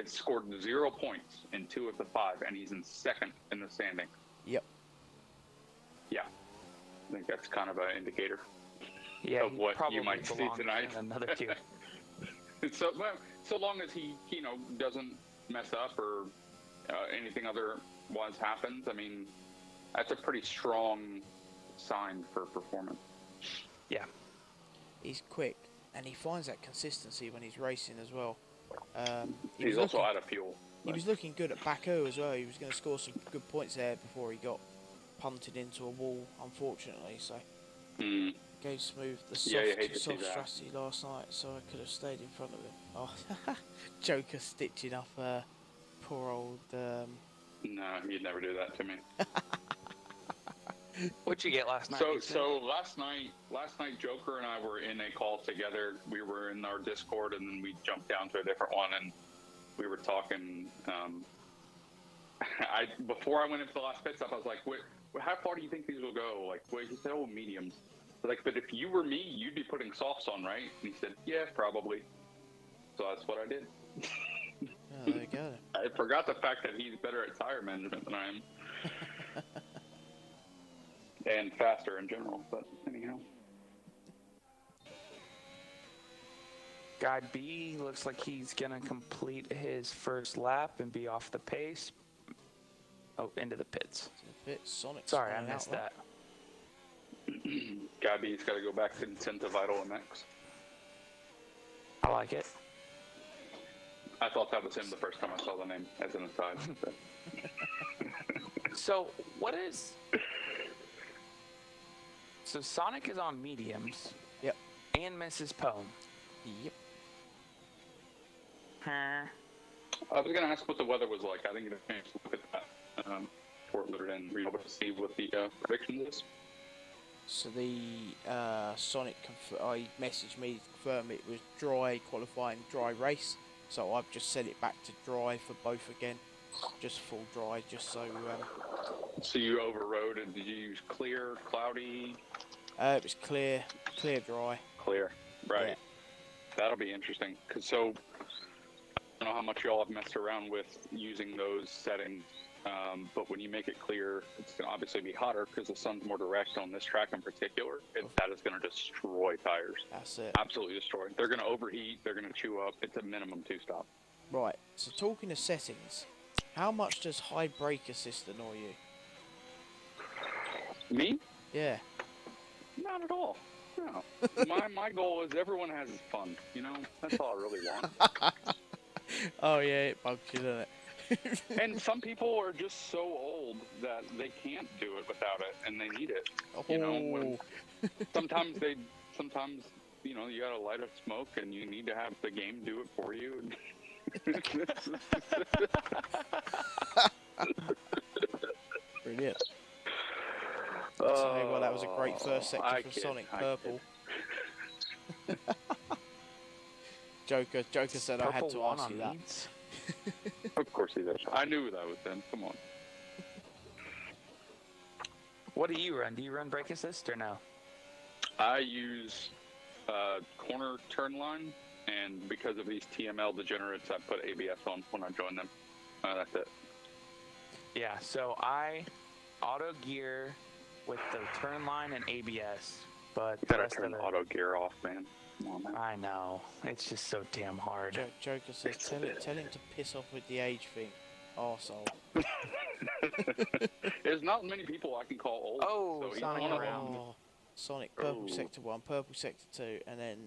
scored 0 points in 2 of the 5, and he's in second in the standing. Yep. Yeah. think that's kind of an indicator Yeah, of he what probably you might see belongs tonight. in another tier. So, well, so long as he, doesn't mess up or anything otherwise happens, I mean, that's a pretty strong sign for performance. Yeah. He's quick, and he finds that consistency when he's racing as well. He's also out of fuel. He was looking good at Baku as well. He was going to score some good points there before he got punted into a wall, unfortunately. So gave Smooth the soft strategy last night, so I could have stayed in front of him. Oh, Joker stitching up poor old. No, he'd never do that to me. What'd you get last night? So last night, Joker and I were in a call together. We were in our Discord, and then we jumped down to a different one, and we were talking. Before I went into the last pit stop, I was like, "Wait, how far do you think these will go?" Like, wait, he said, "Oh, mediums." I was like, but if you were me, you'd be putting softs on, right? And he said, "Yeah, probably." So that's what I did. Oh, there you go. I forgot the fact that he's better at tire management than I am. And faster in general, but anyhow. Guy B looks like he's going to complete his first lap and be off the pace. Oh, into the pits. Sonic. Sorry, I missed that. Guy B's got to go back to incentive idle MX. I like it. I thought that was him the first time I saw the name, as an aside. So, what is... So, Sonic is on mediums. Yep. And Mrs. Poem. Yep. Huh. I was going to ask what the weather was like. I think you can look at that before we put it in. Were you able to see what the predictions is? So the Sonic, I messaged me to confirm it was dry qualifying, dry race. So I've just set it back to dry for both again, just full dry, just so. So you overrode, and did you use clear, cloudy? It was clear, dry. Clear, right. Yeah. That'll be interesting. So I don't know how much y'all have messed around with using those settings, but when you make it clear, it's going to obviously be hotter because the sun's more direct on this track in particular, and that is going to destroy tires. That's it. Absolutely destroy. They're going to overheat. They're going to chew up. It's a minimum 2-stop. Right. So talking of settings, how much does high brake assist annoy you? Me? Yeah. Not at all. No. my goal is everyone has fun. You know, that's all I really want. Oh yeah, it bugs you, doesn't it? And some people are just so old that they can't do it without it, and they need it. You know, sometimes you know, you gotta light a smoke, and you need to have the game do it for you. Brilliant. Well, that was a great first section for Sonic Purple. Joker said I had to ask you that. Of course he does. I knew that was him. Come on. What do you run? Do you run brake assist or no? I use corner turn line, and because of these TML degenerates, I put ABS on when I join them. That's it. Yeah, so I auto gear with the turn line and ABS, but the Gotta rest turn of it, auto gear off, man. Come on, man. I know. It's just so damn hard. Joker says, tell him to piss off with the age thing. Arsehole. There's not many people I can call old. Oh, so he's Sonic one of around. them. Sonic, purple sector 1, purple sector 2, and then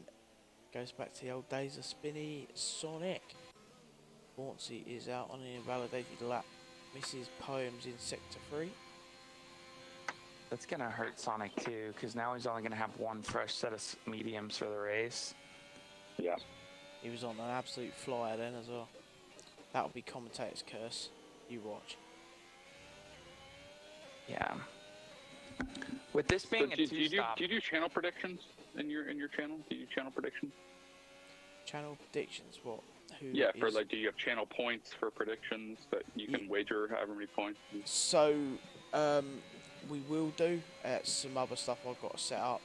goes back to the old days of spinny Sonic. Bouncy is out on an invalidated lap. Mrs. Poems in sector 3. That's going to hurt Sonic too, because now he's only going to have one fresh set of mediums for the race. Yeah. He was on an absolute flyer then as well. That'll be commentator's curse. You watch. Yeah. With this being a two-stop... Do you do channel predictions in your channel? Do you do channel predictions? Channel predictions, what? Yeah, for like, do you have channel points for predictions that you can wager however many points? So, we will do some other stuff I've got to set up.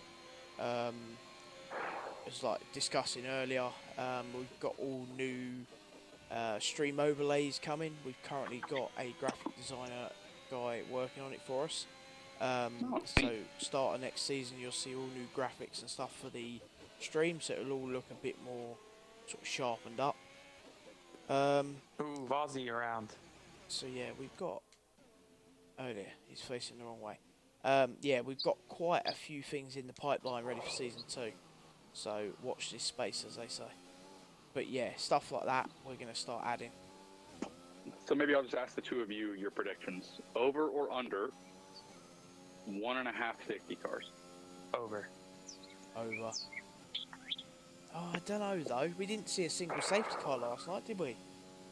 It's like discussing earlier, we've got all new stream overlays coming. We've currently got a graphic designer guy working on it for us. Oh, So start of next season, you'll see all new graphics and stuff for the stream, so it'll all look a bit more sort of sharpened up. Ooh, Vozzy around. So yeah, we've got. Oh dear, he's facing the wrong way. Yeah, we've got quite a few things in the pipeline ready for season 2. So watch this space, as they say. But yeah, stuff like that we're gonna start adding. so maybe I'll just ask the two of you your predictions: over or under 1.5 safety cars. Over. Over. Oh, I don't know though. We didn't see a single safety car last night, did we?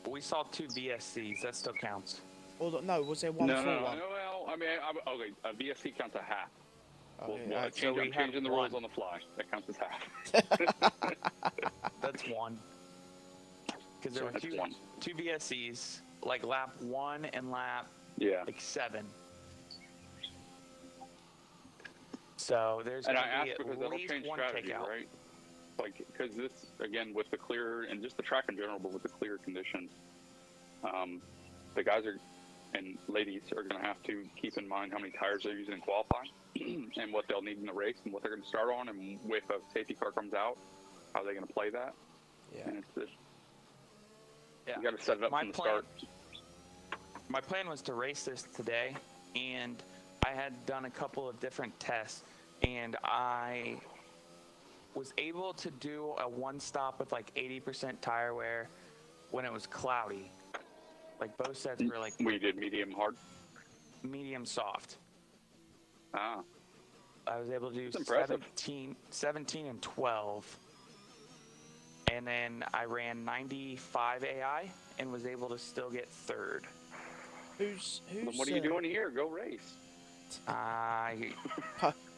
We saw 2 VSCs. That still counts. Or no, was there one No, full no, no. one? Well, I mean, okay, a VSC counts a half. Okay, I'm changing the rules on the fly. That counts as half. That's 1. Because there were That's 2 VSCs, like lap 1 and lap Yeah. like 7. So there's And going I to be asked at because that'll least change 1 strategy, takeout. right? Like, because this, again, with the clear, and just the track in general, but with the clear conditions, the guys are, and ladies are going to have to keep in mind how many tires they're using in qualifying and what they'll need in the race and what they're going to start on. And if a safety car comes out, how are they going to play that? Yeah. And it's just, Yeah. you got to set it up from the start. My plan was to race this today, and I had done a couple of different tests, and I was able to do a 1 stop with like 80% tire wear when it was cloudy. Like both sets were like We did medium hard. medium soft. Ah, I was able to do That's impressive. 17 and 12. And then I ran 95 AI and was able to still get 3rd. Who's then what are you doing here? Go race. I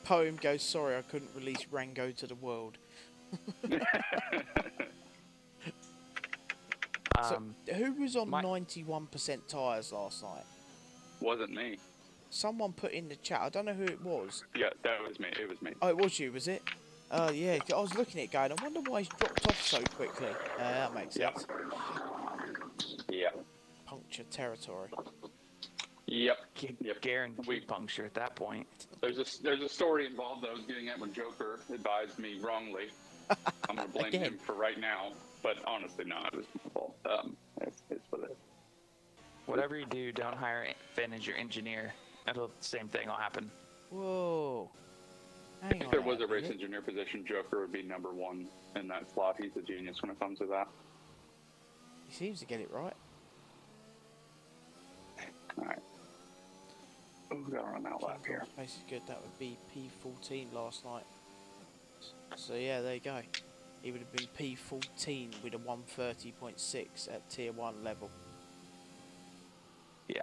Poem goes, sorry, I couldn't release Rango to the world. So who was on 91% tyres last night? Wasn't me. Someone put in the chat. I don't know who it was. Yeah, that was me. It was me. Oh, it was you, was it? Oh, yeah. I was looking at it going, I wonder why he's dropped off so quickly. That makes Yeah. sense. Yeah. Puncture territory. Yep. guaranteed puncture at that point. There's a story involved that I was getting at when Joker advised me wrongly. I'm gonna blame him for right now, but honestly, no, it was my fault. It's what it is. Whatever you do, don't hire Finn as your engineer. Same thing will happen. Whoa. Hang If on there was a minute. race engineer position, Joker would be number 1 in that slot. He's a genius when it comes to that. He seems to get it right. All right. Oh, we got to run that lap here. Pace is good. That would be P14 last night. So yeah, there you go. He would have been P14 with a 130.6 at tier 1 level. Yeah.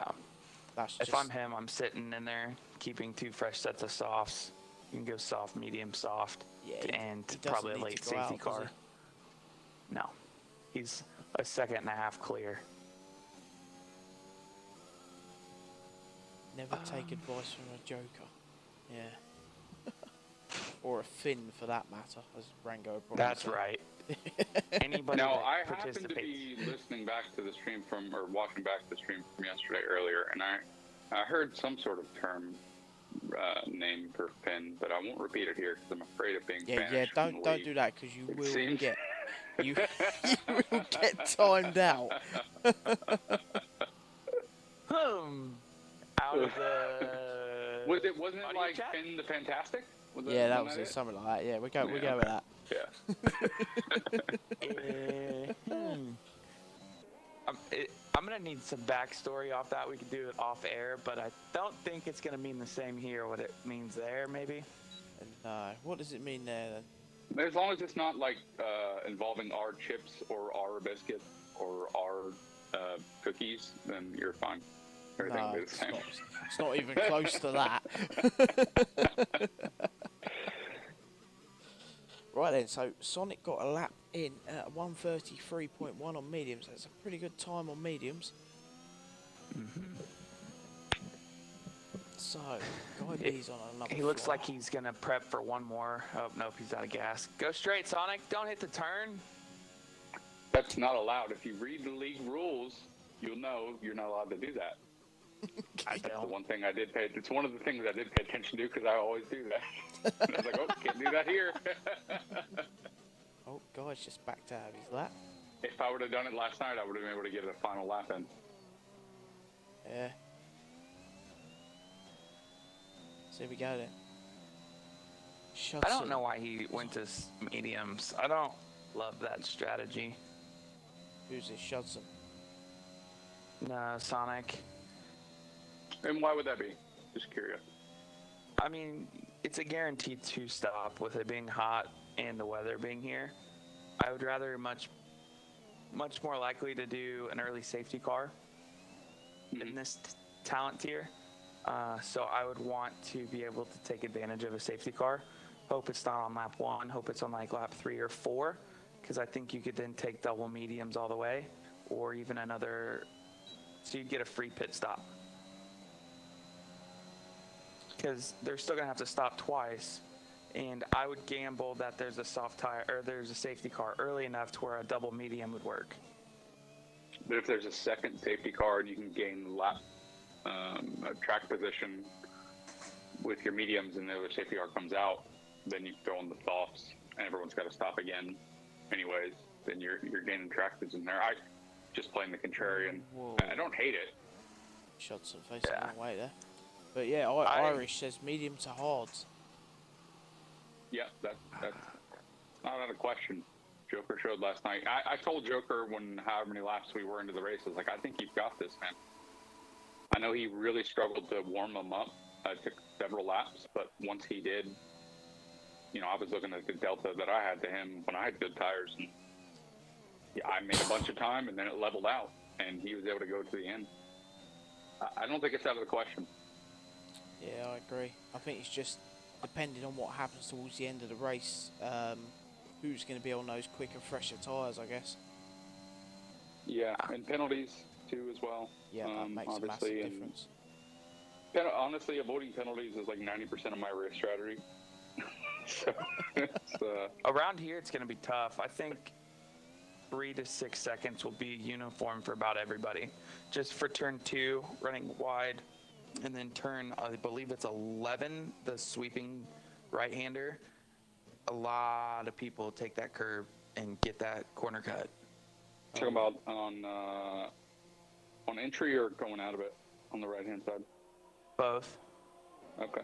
That's If I'm him, I'm sitting in there keeping 2 fresh sets of softs. You can go soft, medium, soft, Yeah, and he doesn't probably a need to late go safety out, does car. No. He's a 2.5 clear. Never take advice from a Joker. Yeah. Or a Finn, for that matter, as Rango probably That's said. right. Anybody Now, that I happened to participates. be listening back to the stream or watching back the stream from yesterday earlier, and I heard some sort of term name for Finn, but I won't repeat it here because I'm afraid of being Yeah, banished from the don't league. do that because you will seems- get you will get timed out. Out of the Wasn't it audio like chat? Finn the Fantastic? Yeah, that wasn't was it, something like that. Yeah, we go with that. Yeah. I'm gonna need some backstory off that. We could do it off air, but I don't think it's gonna mean the same here. What it means there, maybe. And what does it mean there then? As long as it's not like involving our chips or our biscuits or our cookies, then you're fine. Everything will be the It's same. not, it's not even close to that. Right then, so Sonic got a lap in at 1:33.1 on mediums. That's a pretty good time on mediums. So, Guy B's on another He looks fly. like he's gonna prep for one more. Oh nope, he's out of gas. Go straight, Sonic. Don't hit the turn. That's not allowed. If you read the league rules, you'll know you're not allowed to do that. I That's the don't. one thing I did pay. It's one of the things I did pay attention to because I always do that. I was like, oh, can't do that here. Oh, guy's just backed out of his lap. If I would have done it last night, I would have been able to get a final lap in. Yeah. So here we go then. I don't know why he went to mediums. I don't love that strategy. Who's this? Shudson. No, Sonic. And why would that be? Just curious. I mean, it's a guaranteed 2-stop with it being hot and the weather being here. I would rather much more likely to do an early safety car in this talent tier. So I would want to be able to take advantage of a safety car. Hope it's not on lap 1. Hope it's on like lap 3 or 4, because I think you could then take double mediums all the way, or even another. So you'd get a free pit stop. Because they're still gonna have to stop twice, and I would gamble that there's a soft tire or there's a safety car early enough to where a double medium would work. But if there's a second safety car and you can gain lap track position with your mediums and the other safety car comes out, then you throw in the softs and everyone's got to stop again anyways, then you're gaining track position there. I just playing the contrarian. Whoa. I don't hate it. Shudson facing the wrong way there. But yeah, Irish says medium to hard. Yeah, that's not a question. Joker showed last night. I told Joker when however many laps we were into the race, I was like, I think you've got this, man. I know he really struggled to warm him up. It took several laps, but once he did, I was looking at the delta that I had to him when I had good tires, and I made a bunch of time, and then it leveled out, and he was able to go to the end. I don't think it's out of the question. Yeah, I agree. I think it's just depending on what happens towards the end of the race, who's going to be on those quicker, fresher tyres, I guess. Yeah, and penalties too as well. Yeah, that makes a massive difference. Honestly, avoiding penalties is like 90% of my race strategy. So it's, around here, it's going to be tough. I think 3 to 6 seconds will be uniform for about everybody. Just for turn 2, running wide, and then turn, I believe it's 11, the sweeping right-hander. A lot of people take that curve and get that corner cut. Talking about on entry or going out of it on the right-hand side? Both. Okay.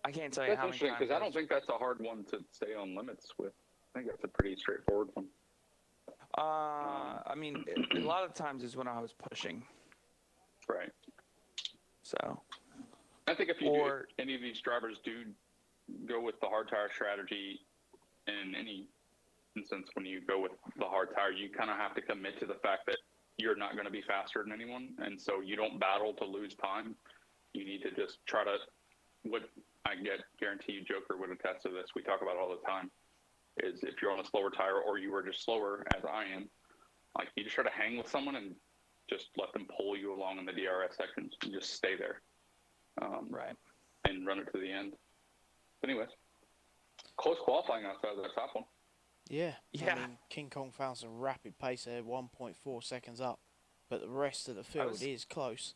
I can't tell you That's how many interesting times. because I don't think that's a hard one to stay on limits with. I think that's a pretty straightforward one. I mean, a lot of times is when I was pushing. Right. So. I think if any of these drivers do go with the hard tire strategy, in any instance when you go with the hard tire, you kind of have to commit to the fact that you're not going to be faster than anyone, and so you don't battle to lose time. You need to just try to. What I guarantee you, Joker would attest to this. We talk about it all the time. Is if you're on a slower tire or you were just slower, as I am, like you just try to hang with someone and just let them pull you along in the DRS sections and just stay there. Right. And run it to the end. But anyways, close qualifying outside of the top one. Yeah. Yeah. I mean, King Kong found some rapid pace there, 1.4 seconds up. But the rest of the field is close.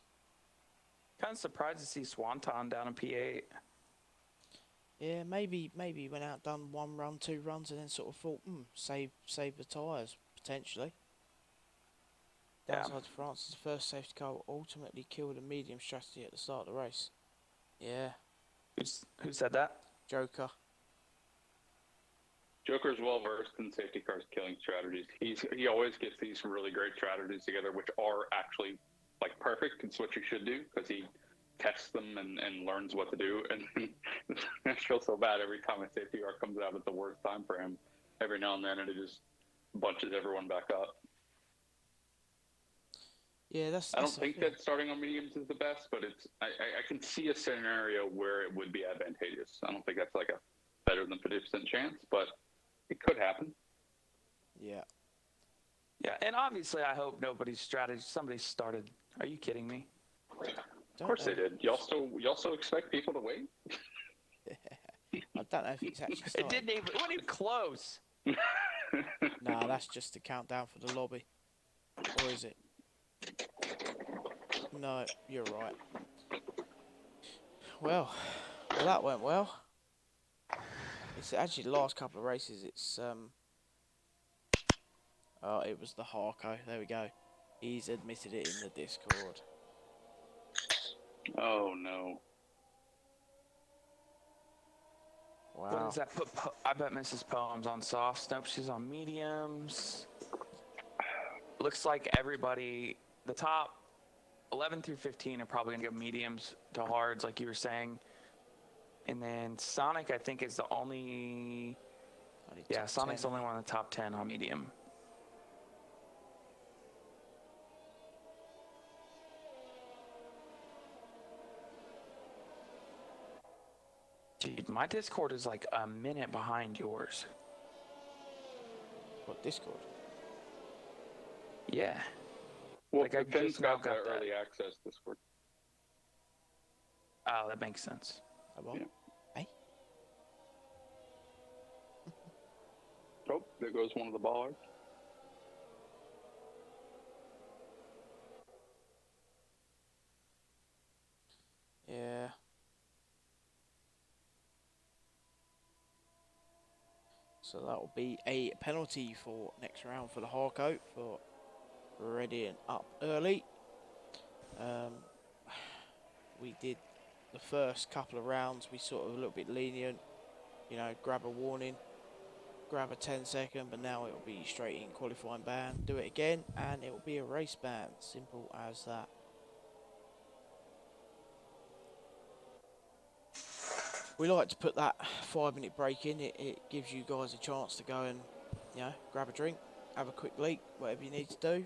Kind of surprised to see Swanton down in P8. Yeah, maybe he went out, done 1 run, 2 runs, and then sort of thought, save the tyres, potentially. Yeah. Outside France's first safety car will ultimately kill the medium strategy at the start of the race. Yeah. Who said that? Joker. Joker's well versed in safety cars killing strategies. He always gets these really great strategies together, which are actually like perfect. It's what you should do because he tests them and learns what to do. And I feel so bad every time a safety car comes out at the worst time for him. Every now and then, and it just bunches everyone back up. Yeah, that's I don't think that starting on mediums is the best, but I can see a scenario where it would be advantageous. I don't think that's like a better than 50% chance, but it could happen. Yeah. Yeah, and obviously I hope somebody started. Are you kidding me? Of course they did. Y'all still expect people to wait? I don't know if it's actually started. It wasn't even close. Nah, that's just the countdown for the lobby. Or is it? No, you're right. Well, that went well. It's actually the last couple of races. Oh, it was the Harco. There we go. He's admitted it in the Discord. Oh no. What Wow. does that put? I bet Mrs. Poems on softs. Nope, she's on mediums. Looks like everybody, the top 11 through 15 are probably going to go mediums to hards, like you were saying. And then Sonic, I think, is the only. Only Yeah, top Sonic's 10, only one of the top 10 on medium. Dude, my Discord is like a minute behind yours. What, Discord? Yeah. Well, Like, I Finn's just now got the got that. early access Discord. Oh, that makes sense. What? Yeah. Hey? Oh, there goes one of the ballers. Yeah. So that will be a penalty for next round for the Harco for readying up early. We did the first couple of rounds, we sort of a little bit lenient, you know, grab a warning, grab a 10-second, but now it will be straight in qualifying ban. Do it again, and it will be a race ban. Simple as that. We like to put that 5-minute break in. It gives you guys a chance to go and, you know, grab a drink, have a quick leak, whatever you need to do,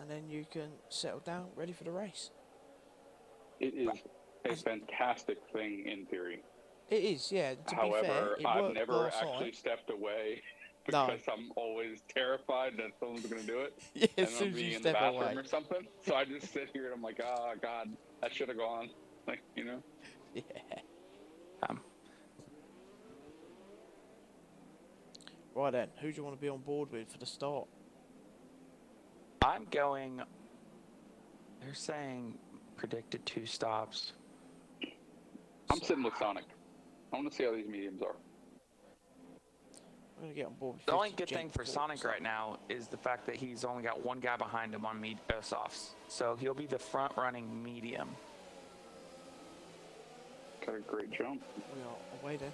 and then you can settle down, ready for the race. It is a fantastic thing in theory. It is, yeah. To However, be fair, it I've worked never last actually night. stepped away No. because I'm always terrified that someone's going to do it. Yeah, And as I'll soon as be you in the step bathroom away. or something. So I just sit here and I'm like, oh, God, that should have gone. Like, you know? Yeah. Right then, who do you want to be on board with for the start? I'm going. They're saying predicted 2 stops. I'm sitting with Sonic. I want to see how these mediums are. I'm going to get on board with The only 50 good thing for Sonic right now is the fact that he's only got one guy behind him on softs. So he'll be the front running medium. Got a great jump. We are away then.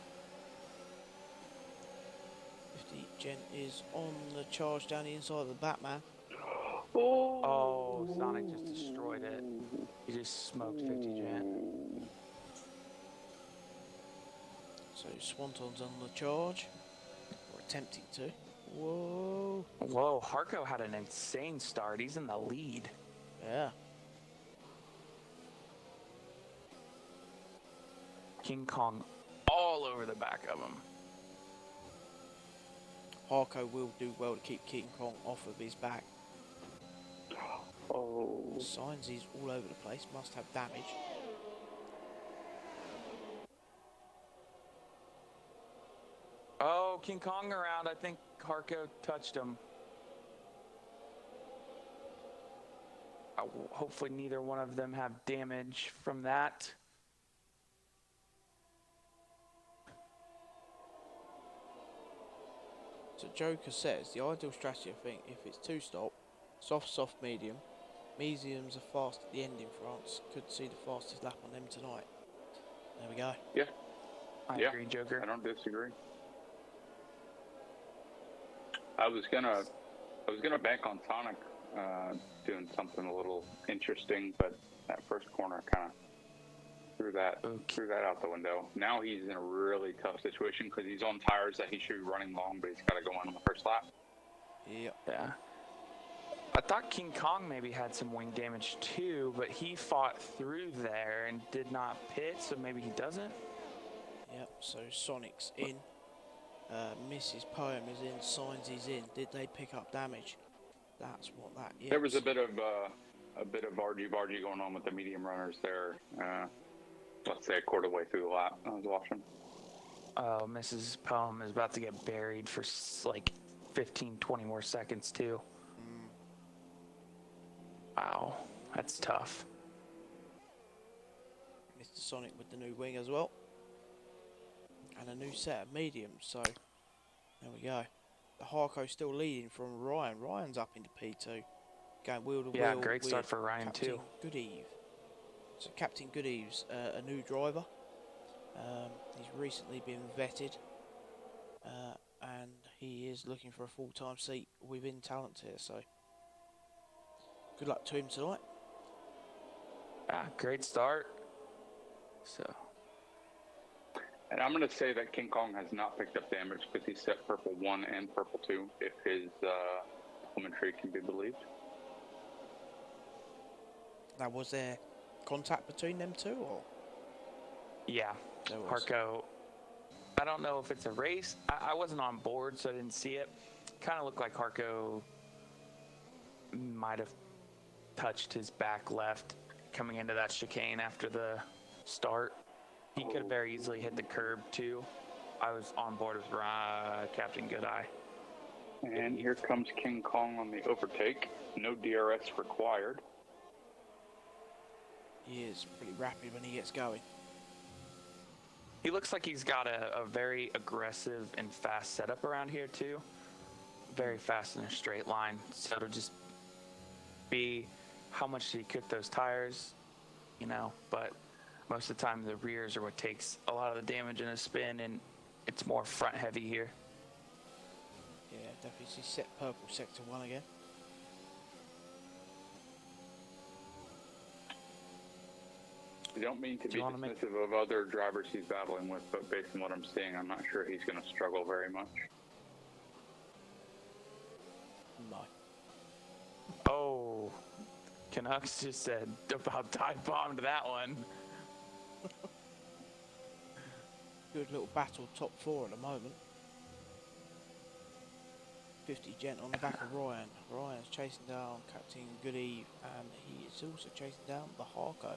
50 Gent is on the charge down the inside of the Batman. Oh, Sonic just destroyed it. He just smoked 50 Gent. So Swanton's on the charge. Or attempting to. Whoa. Whoa, Harco had an insane start. He's in the lead. Yeah. King Kong all over the back of him. Harco will do well to keep King Kong off of his back. Oh. Signs he's all over the place. Must have damage. Oh, King Kong around. I think Harco touched him. Hopefully neither one of them have damage from that. So Joker says the ideal strategy, I think, if it's 2-stop, soft, medium. Mediums are fast at the end in France. Could see the fastest lap on them tonight. There we go. Yeah. I agree, Joker. I don't disagree. I was gonna bank on Sonic doing something a little interesting, but that first corner kind of threw that out the window. Now he's in a really tough situation because he's on tires that he should be running long, but he's got to go on the first lap. Yep. Yeah. I thought King Kong maybe had some wing damage too, but he fought through there and did not pit, so maybe he doesn't. Yep. So Sonic's in. Mrs. Poem is in. Signs he's in. Did they pick up damage? That's what that is. There was a bit of argy-bargy going on with the medium runners there. Let's say a quarter way through the lap. I was watching. Oh, Mrs. Poem is about to get buried for like 15, 20 more seconds too. Wow, that's tough. Mr. Sonic with the new wing as well. And a new set of mediums, so there we go. The Harco still leading from Ryan. Ryan's up into P2. Going wheel to Yeah, wheel great start with for Ryan Captain too. Goodeve. So Captain Goodeve's a new driver. He's recently been vetted. And he is looking for a full-time seat within Talenteer, so good luck to him tonight. Yeah, great start. So And I'm going to say that King Kong has not picked up damage because he's set purple 1 and purple 2, if his telemetry can be believed. Now, was there contact between them two, or? yeah, There was. Harco. I don't know if it's a race. I wasn't on board, so I didn't see it. Kind of looked like Harco might have touched his back left coming into that chicane after the start. He could have very easily hit the curb too. I was on board with Captain Goodeye. And here comes King Kong on the overtake. No DRS required. He is pretty rapid when he gets going. He looks like he's got a very aggressive and fast setup around here too. Very fast in a straight line. So it'll just be how much did he cook those tires, you know, but most of the time the rears are what takes a lot of the damage in a spin, and it's more front heavy here. Yeah, definitely see set purple sector 1 again. I don't mean to Do be you wanna make- dismissive of other drivers he's battling with, but based on what I'm seeing, I'm not sure he's going to struggle very much. No. Oh, Canucks just said about dive bombed that one. Good little battle top 4 at the moment. 50 Gent on the back of Ryan. Ryan's chasing down Captain Goodeve, and he is also chasing down the Harco.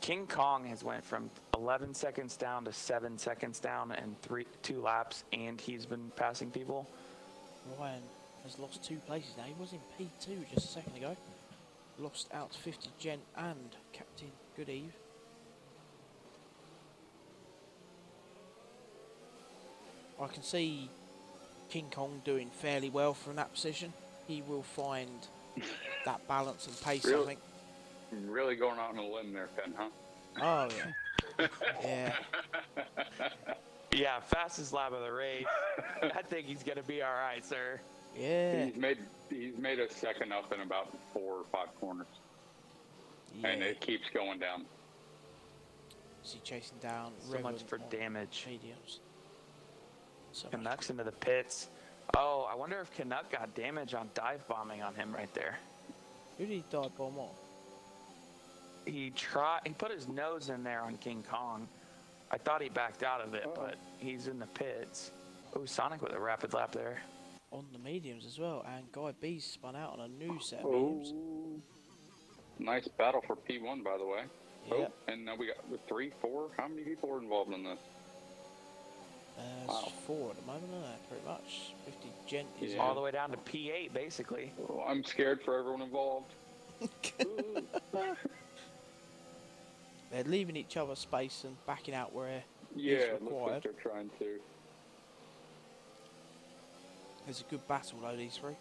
King Kong has went from 11 seconds down to 7 seconds down in 2 laps, and he's been passing people. Ryan has lost 2 places now. He was in P2 just a second ago. Lost out to 50 Gent and Captain Goodeve. I can see King Kong doing fairly well from that position. He will find that balance and pace, I Really? think. Really going out on a limb there, Ken, huh? Oh, yeah. Yeah. Yeah, fastest lap of the race. I think he's gonna be all right, sir. Yeah. He's made a second up in about 4 or 5 corners, and Yeah. it keeps going down. Is he chasing down So much Revan for on damage. mediums? So much. Canucks into the pits. Oh, I wonder if Canuck got damage on dive bombing on him right there. Who did he dive bomb on? He put his nose in there on King Kong. I thought he backed out of it, but he's in the pits. Oh, Sonic with a rapid lap there. On the mediums as well, and Guy B's spun out on a new set of mediums. Oh, nice battle for P1, by the way. Yeah. Oh, and now we got 3, 4. How many people are involved in this? It's 4 at the moment, isn't it? Pretty much. 50 Gent is Yeah. All the way down to P8, basically. Oh, I'm scared for everyone involved. They're leaving each other space and backing out where Yeah, is it looks like required. they're trying to. There's a good battle though, these 3.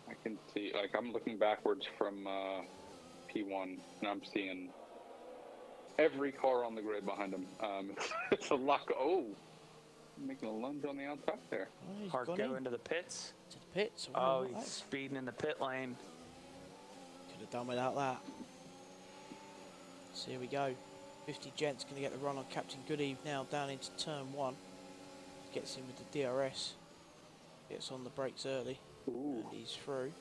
I can see, like, I'm looking backwards from P1, and I'm seeing every car on the grid behind them. It's a lot. Oh, making a lunge on the outside there. Oh, he's Hard gone go in into the pits. to the pits. Oh, Could he's speeding in the pit lane. have done without that. So here we go. 50 Gent's going to get the run on Captain Goodeve now down into turn 1. Gets in with the DRS. Gets on the brakes early. Ooh. And he's through.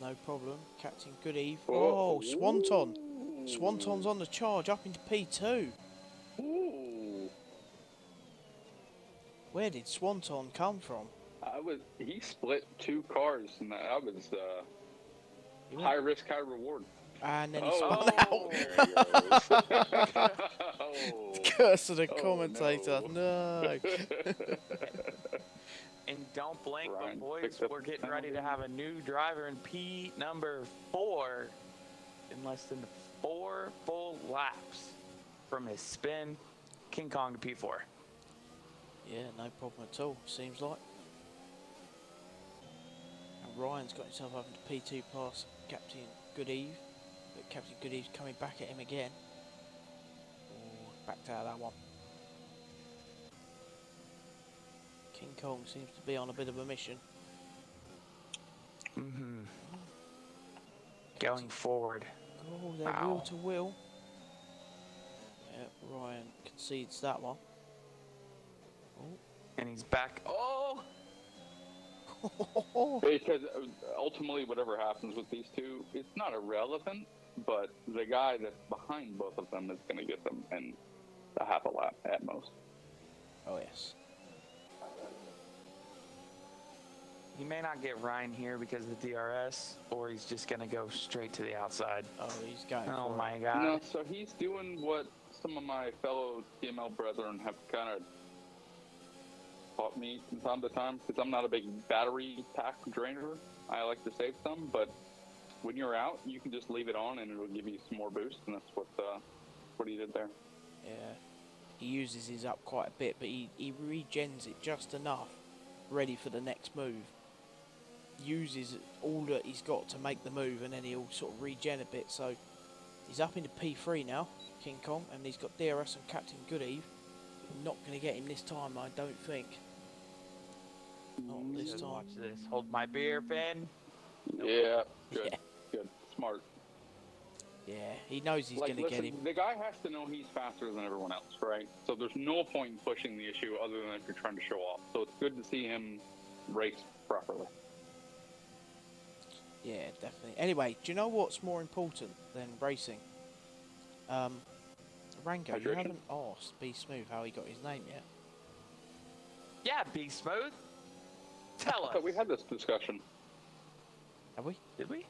No problem. Captain Goodeve. Oh. Oh, Swanton. Swanton's on the charge up into P2. Ooh. Where did Swanton come from? He split 2 cars, and that was He went- high risk, high reward. And then he Oh, spun out. there he goes. Oh. Curse of the Oh, commentator. No. And don't blink, Ryan but boys, picked up we're getting penalty. ready to have a new driver in P number 4 in less than 4 full laps from his spin. King Kong to P4. Yeah, no problem at all, seems like. And Ryan's got himself up into P2 past Captain Goodeve. But Captain Goodeve's coming back at him again. Oh, backed out of that one. King Kong seems to be on a bit of a mission. Mm-hmm. Going forward. Oh, they're Wow. wheel to wheel. Yeah, Ryan concedes that one. And he's back. Oh! Because ultimately, whatever happens with these two, it's not irrelevant, but the guy that's behind both of them is going to get them in a half a lap at most. Oh, yes. He may not get Ryan here because of the DRS, or he's just going to go straight to the outside. Oh, he's going Oh for my it. God. No, so he's doing what some of my fellow TML brethren have kind of taught me from time to time, because I'm not a big battery pack drainer. I like to save some, but when you're out, you can just leave it on and it'll give you some more boost, and that's what he did there. Yeah. He uses his up quite a bit, but he regens it just enough, ready for the next move. Uses all that he's got to make the move, and then he'll sort of regen a bit. So he's up into P3 now, King Kong, and he's got DRS and Captain Goodeve. Not going to get him this time, I don't think. Not this Just time. watch this. Hold my beer, Finn. Yeah, good, Yeah. good, smart. Yeah, he knows he's going to get him. The guy has to know he's faster than everyone else, right? So there's no point in pushing the issue other than if you're trying to show off. So it's good to see him race properly. Yeah, definitely. Anyway, do you know what's more important than racing? Rango, you Hydration? haven't asked Be Smooth how he got his name yet. Yeah, Be Smooth. Tell us. But we had this discussion. Have we? Did we?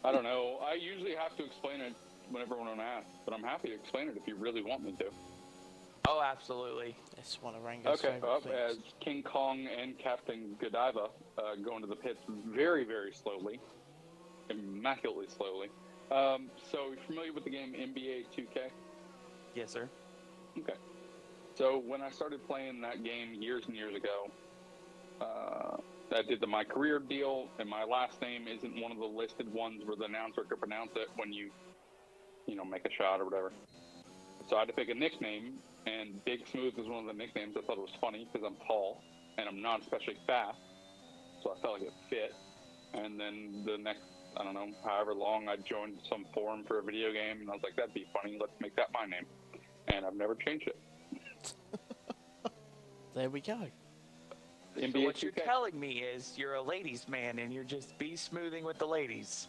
I don't know. I usually have to explain it when everyone asks, but I'm happy to explain it if you really want me to. Oh, absolutely. It's one of Rango's Okay, favourite things. as King Kong and Captain Godiva go into the pits very, very slowly, immaculately slowly. So, you're familiar with the game NBA 2K? Yes, sir. Okay. So, when I started playing that game years and years ago, I did my career deal, and my last name isn't one of the listed ones where the announcer could pronounce it when you make a shot or whatever. So I had to pick a nickname, and Big Smooth was one of the nicknames. I thought it was funny because I'm tall and I'm not especially fast, so I felt like it fit. And then the next, I don't know, however long, I joined some forum for a video game, and I was like, that'd be funny. Let's make that my name. And I've never changed it. There we go. So NBA what you're 2K. telling me is you're a ladies' man and you're just Be Smoothing with the ladies.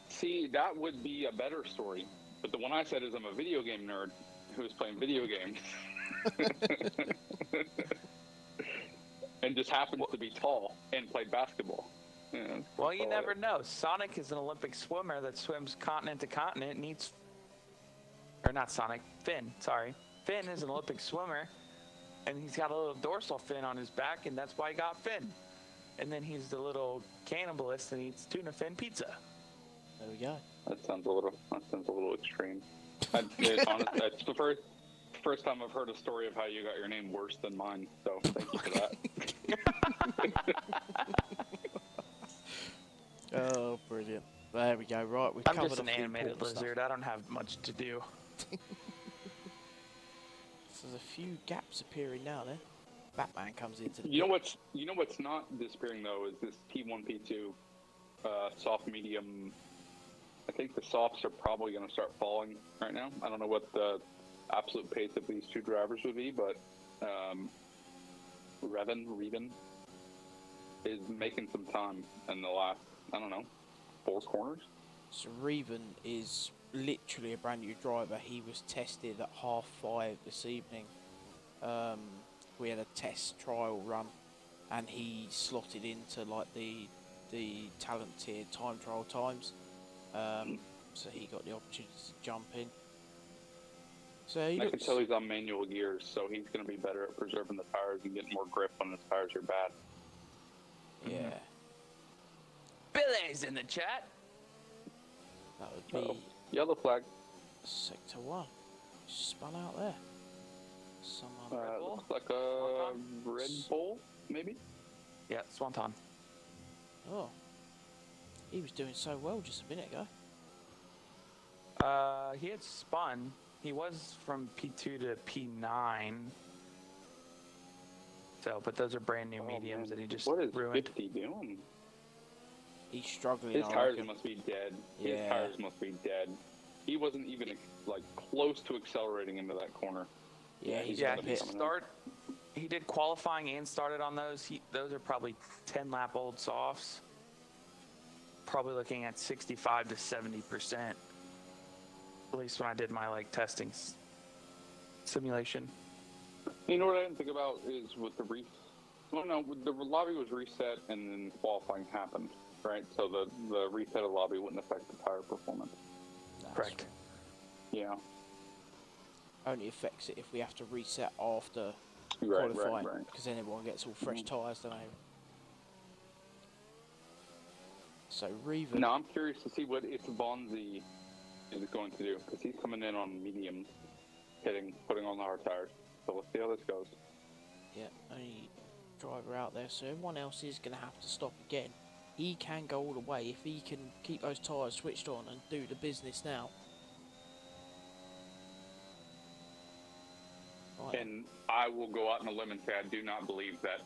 See, that would be a better story. But the one I said is I'm a video game nerd who's playing video games. And just happens to be tall and played basketball. Yeah, Well, you all never it. know. Sonic is an Olympic swimmer that swims continent to continent. Needs, or not Sonic, Finn. Sorry, Finn is an Olympic swimmer, and he's got a little dorsal fin on his back, and that's why he got Finn. And then he's the little cannibalist and eats tuna fin pizza. There we go. That sounds a little extreme. Honestly, it's the first time I've heard a story of how you got your name worse than mine. So thank you for that. Oh, brilliant. There we go. Right, we've I'm covered just an off the animated important stuff. lizard. I don't have much to do. So there's a few gaps appearing now then. Batman comes into the You know pit. what's not disappearing though is this P1 P2 soft medium. I think the softs are probably going to start falling right now. I don't know what the absolute pace of these two drivers would be, but Revan is making some time in the last, I don't know, 4 corners. So Reven is literally a brand new driver. He was tested at 5:30 this evening. We had a test trial run, and he slotted into like the talent tier time trial times. So he got the opportunity to jump in. So he And I can looks. tell he's on manual gears, so he's going to be better at preserving the tires and getting more grip when his tires are bad. Yeah, Billy's in the chat. that would be Uh-oh. Yellow flag. sector 1. Spun out there. Someone. Red Bull? Looks like a Red Bull, maybe? Yeah, Swanton. Oh, he was doing so well just a minute ago. He had spun. He was from P2 to P9. So, but those are brand new mediums that he just What is ruined. 50 doing? He's struggling. His I tires reckon. must be dead. Yeah. His tires must be dead. He wasn't even like close to accelerating into that corner. Yeah, he's Yeah, got a he bit. he did qualifying and started on those. Those are probably 10 lap old softs. Probably looking at 65 to 70%. At least when I did my testing simulation. You know what I didn't think about is with the the lobby was reset and then qualifying happened, right? So the reset of lobby wouldn't affect the tire performance. That's Correct. Yeah. Only affects it if we have to reset after Right, qualifying, right. because then everyone gets all fresh tyres, don't they? So Reven. Now I'm curious to see what Bonzi is going to do, because he's coming in on mediums, putting on the hard tires. So let's see how this goes. Yeah, only driver out there, so everyone else is going to have to stop again. He can go all the way if he can keep those tyres switched on and do the business now. Right. And I will go out on a limb and say I do not believe that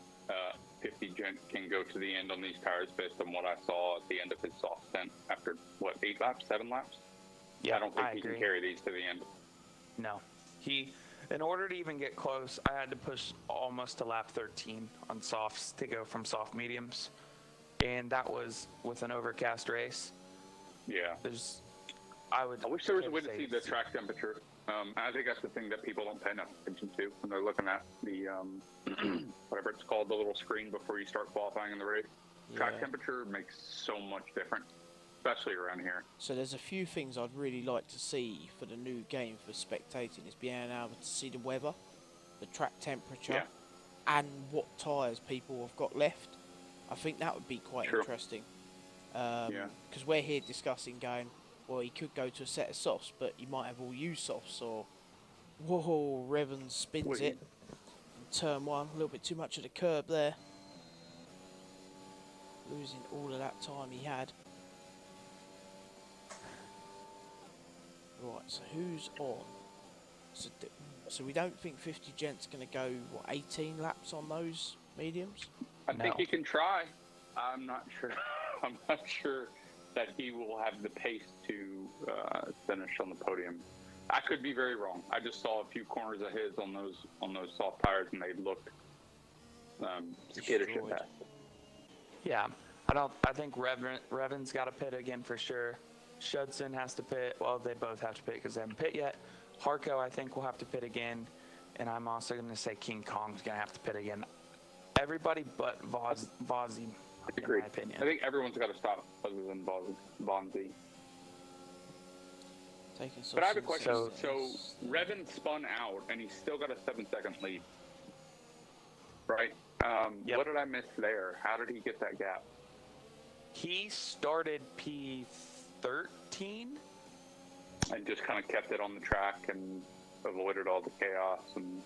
50 Gent can go to the end on these tires based on what I saw at the end of his soft stint after, 8 laps, 7 laps? Yeah, I don't think he agree. can carry these to the end. No. In order to even get close, I had to push almost to lap 13 on softs to go from soft mediums. And that was with an overcast race. Yeah. I wish there was a way to see the track temperature. I think that's the thing that people don't pay enough attention to when they're looking at the, whatever it's called, the little screen before you start qualifying in the race. Track Yeah. temperature makes so much difference, especially around here. So there's a few things I'd really like to see for the new game for spectating. Is being able to see the weather, the track temperature, and what tyres people have got left. I think that would be quite interesting. Because we're here discussing going, well, he could go to a set of softs, but he might have all used softs, or whoa, Revan spins it. In turn 1, a little bit too much of the curb there. Losing all of that time he had. Right, so who's on? So we don't think 50 Gent's going to go, 18 laps on those mediums? I think he can try. I'm not sure. I'm not sure that he will have the pace to finish on the podium. I could be very wrong. I just saw a few corners of his on those soft tires, and they looked skittish at best. Yeah, I think Revan's got to pit again for sure. Shudson has to pit. Well, they both have to pit because they haven't pit yet. Harco, I think, will have to pit again. And I'm also going to say King Kong's going to have to pit again. Everybody but Vozzy, in my opinion. I think everyone's got to stop other than Bonzi. But I have a question. So Revan spun out, and he's still got a 7-second lead. Right? What did I miss there? How did he get that gap? He started P13. And just kind of kept it on the track and avoided all the chaos and.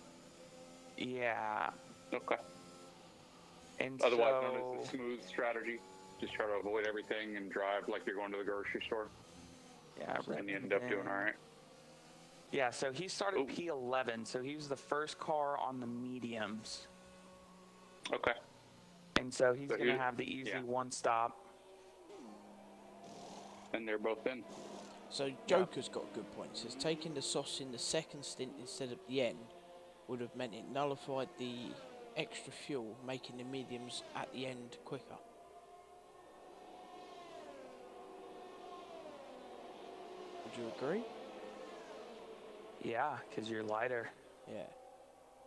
Yeah. Okay. And otherwise known as the smooth strategy, just try to avoid everything and drive like you're going to the grocery store. Yeah, and you end up doing all right. Yeah, so he started P11, so he was the first car on the mediums. Okay. And so he's going to have the easy one stop. And they're both in. So Joker's got a good point. He says taking the softs in the second stint instead of the end would have meant it nullified the extra fuel, making the mediums at the end quicker. Would you agree? Yeah, because you're lighter. Yeah.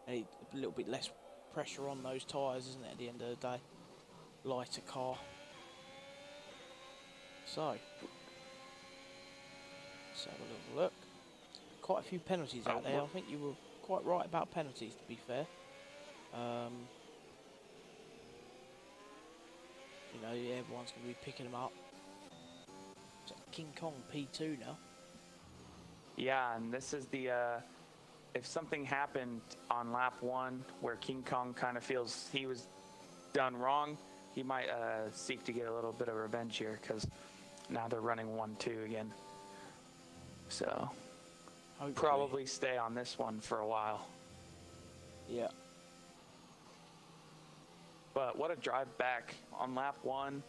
And a little bit less pressure on those tyres, isn't it, at the end of the day? Lighter car. So, let's have a little look. quite a few penalties out there. I think you were quite right about penalties, to be fair. You know, yeah, everyone's going to be picking them up. It's like King Kong P2 now. Yeah, and this is the if something happened on lap 1 where King Kong kind of feels he was done wrong, he might seek to get a little bit of revenge here, because now they're running 1-2 again. So Hopefully. probably stay on this one for a while. Yeah. But what a drive back. On lap 1,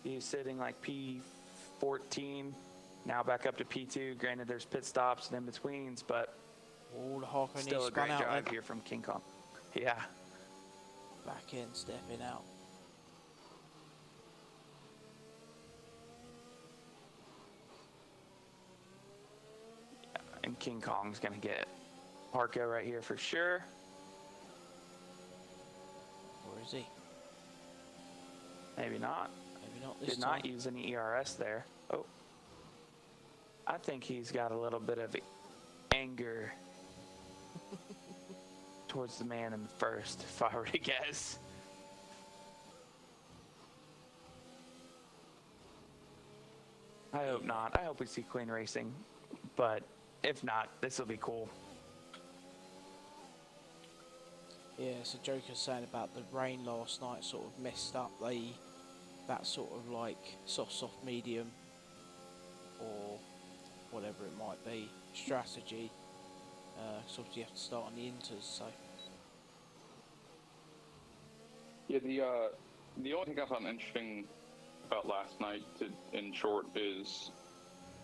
he's sitting like P14, now back up to P2. Granted, there's pit stops and in-betweens, but All the Harko needs still a spun great out drive then. here from King Kong. Yeah. Back in, stepping out. And King Kong's going to get Parko right here for sure. Or is he? Maybe not. Maybe not this Did time. not use any ERS there. Oh. I think he's got a little bit of anger towards the man in the first, if I were to guess. I hope not. I hope we see clean racing. But if not, this will be cool. Yeah, so Joker's saying about the rain last night sort of messed up that sort of like soft medium or whatever it might be strategy. So obviously you have to start on the inters. So Yeah, the only thing I found interesting about last night, in short, is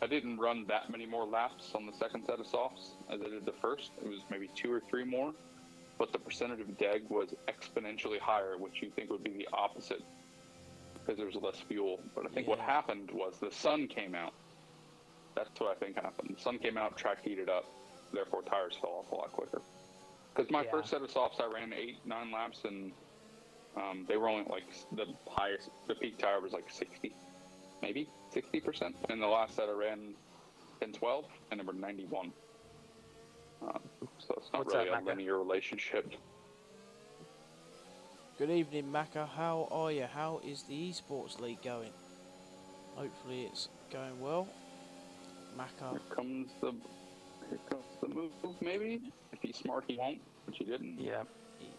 I didn't run that many more laps on the second set of softs as I did the first. It was maybe 2 or 3 more, but the percentage of deg was exponentially higher, which you think would be the opposite because there was less fuel. But I think what Yeah. happened was the sun came out. That's what I think happened. The sun came out, track heated up, therefore tires fell off a lot quicker. Because my Yeah. first set of softs, I ran 8-9 laps, and they were only like the peak tire was like 60, maybe 60%. And the last set I ran 10-12, and they were 91. So it's not What's really up, a Macca? linear relationship. good evening, Macca. How are you? How is the esports league going? Hopefully it's going well. Macca. Here comes the move, maybe. If he's smart, he won't, which he didn't. Yeah.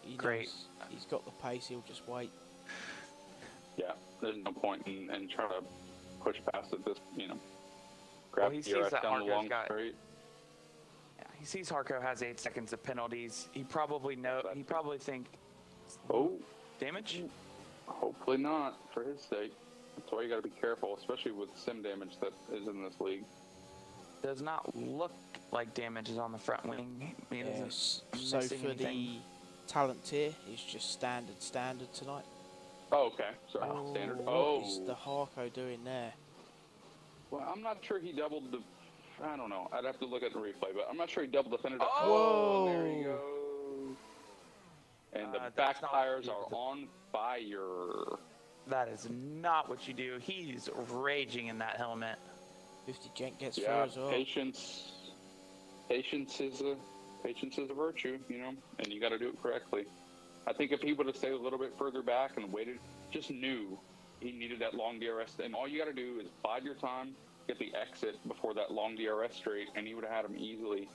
He Great. knows he's got the pace. He'll just wait. Yeah, there's no point in trying to push past it. This, grab he the sees DRS that down the Harko's long got- straight. Yeah, he sees Harko has 8 seconds of penalties. He probably he probably think Oh, damage. hopefully not, for his sake. That's why you got to be careful, especially with sim damage that is in this league. Does not look like damage is on the front wing. He isn't Yes. So missing for anything. the talent tier, it's just standard tonight. Oh, okay. Sorry, standard. What is Oh, the Harko doing there? well, I'm not sure he doubled the. I don't know. I'd have to look at the replay, but I'm not sure he doubled the fender. Oh! There he goes. And the That's back not tires what are you do. on fire. That is not what you do. He's raging in that helmet. 50 Gent gets Yeah, through as well. patience is a virtue, and you got to do it correctly. I think if he would have stayed a little bit further back and waited, just knew he needed that long DRS, and all you got to do is bide your time, get the exit before that long DRS straight, and he would have had him easily.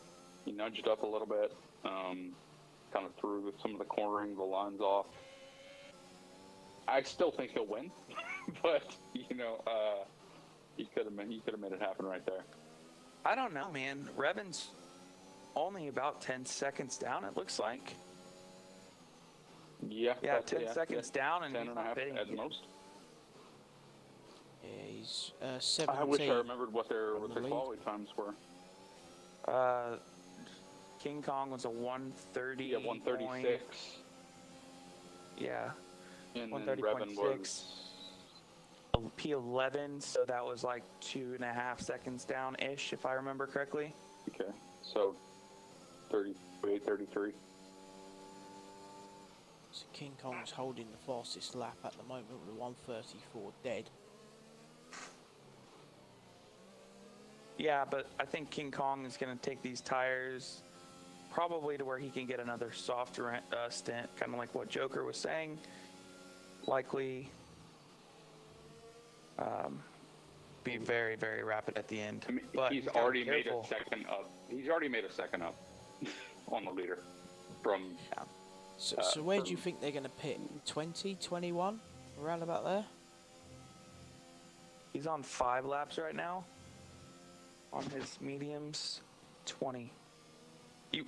He nudged up a little bit, kind of threw some of the cornering, the lines off. I still think he'll win, but he could have made it happen right there. I don't know, man. Revan's only about 10 seconds down, it looks like. Yeah, Yeah, 10 seconds down, and 10 he's and a not half bidding at yet. most. Yeah, he's 17. I wish I remembered what their from the lead. quality times were. King Kong was a 130. Yeah, 136. Yeah, And then Revan 130.6. was. P11, so that was like 2.5 seconds down-ish, if I remember correctly. Okay, so 38, 33. So King Kong's holding the fastest lap at the moment with 134 dead. Yeah, but I think King Kong is going to take these tires probably to where he can get another soft stint, kind of like what Joker was saying. Likely be very, very rapid at the end. I mean, But he's gotta be already made a careful. second up. He's already made a second up on the leader from. Yeah. So where do you think they're going to pit? 20, 21? Around about there? He's on 5 laps right now. On his mediums, 20. You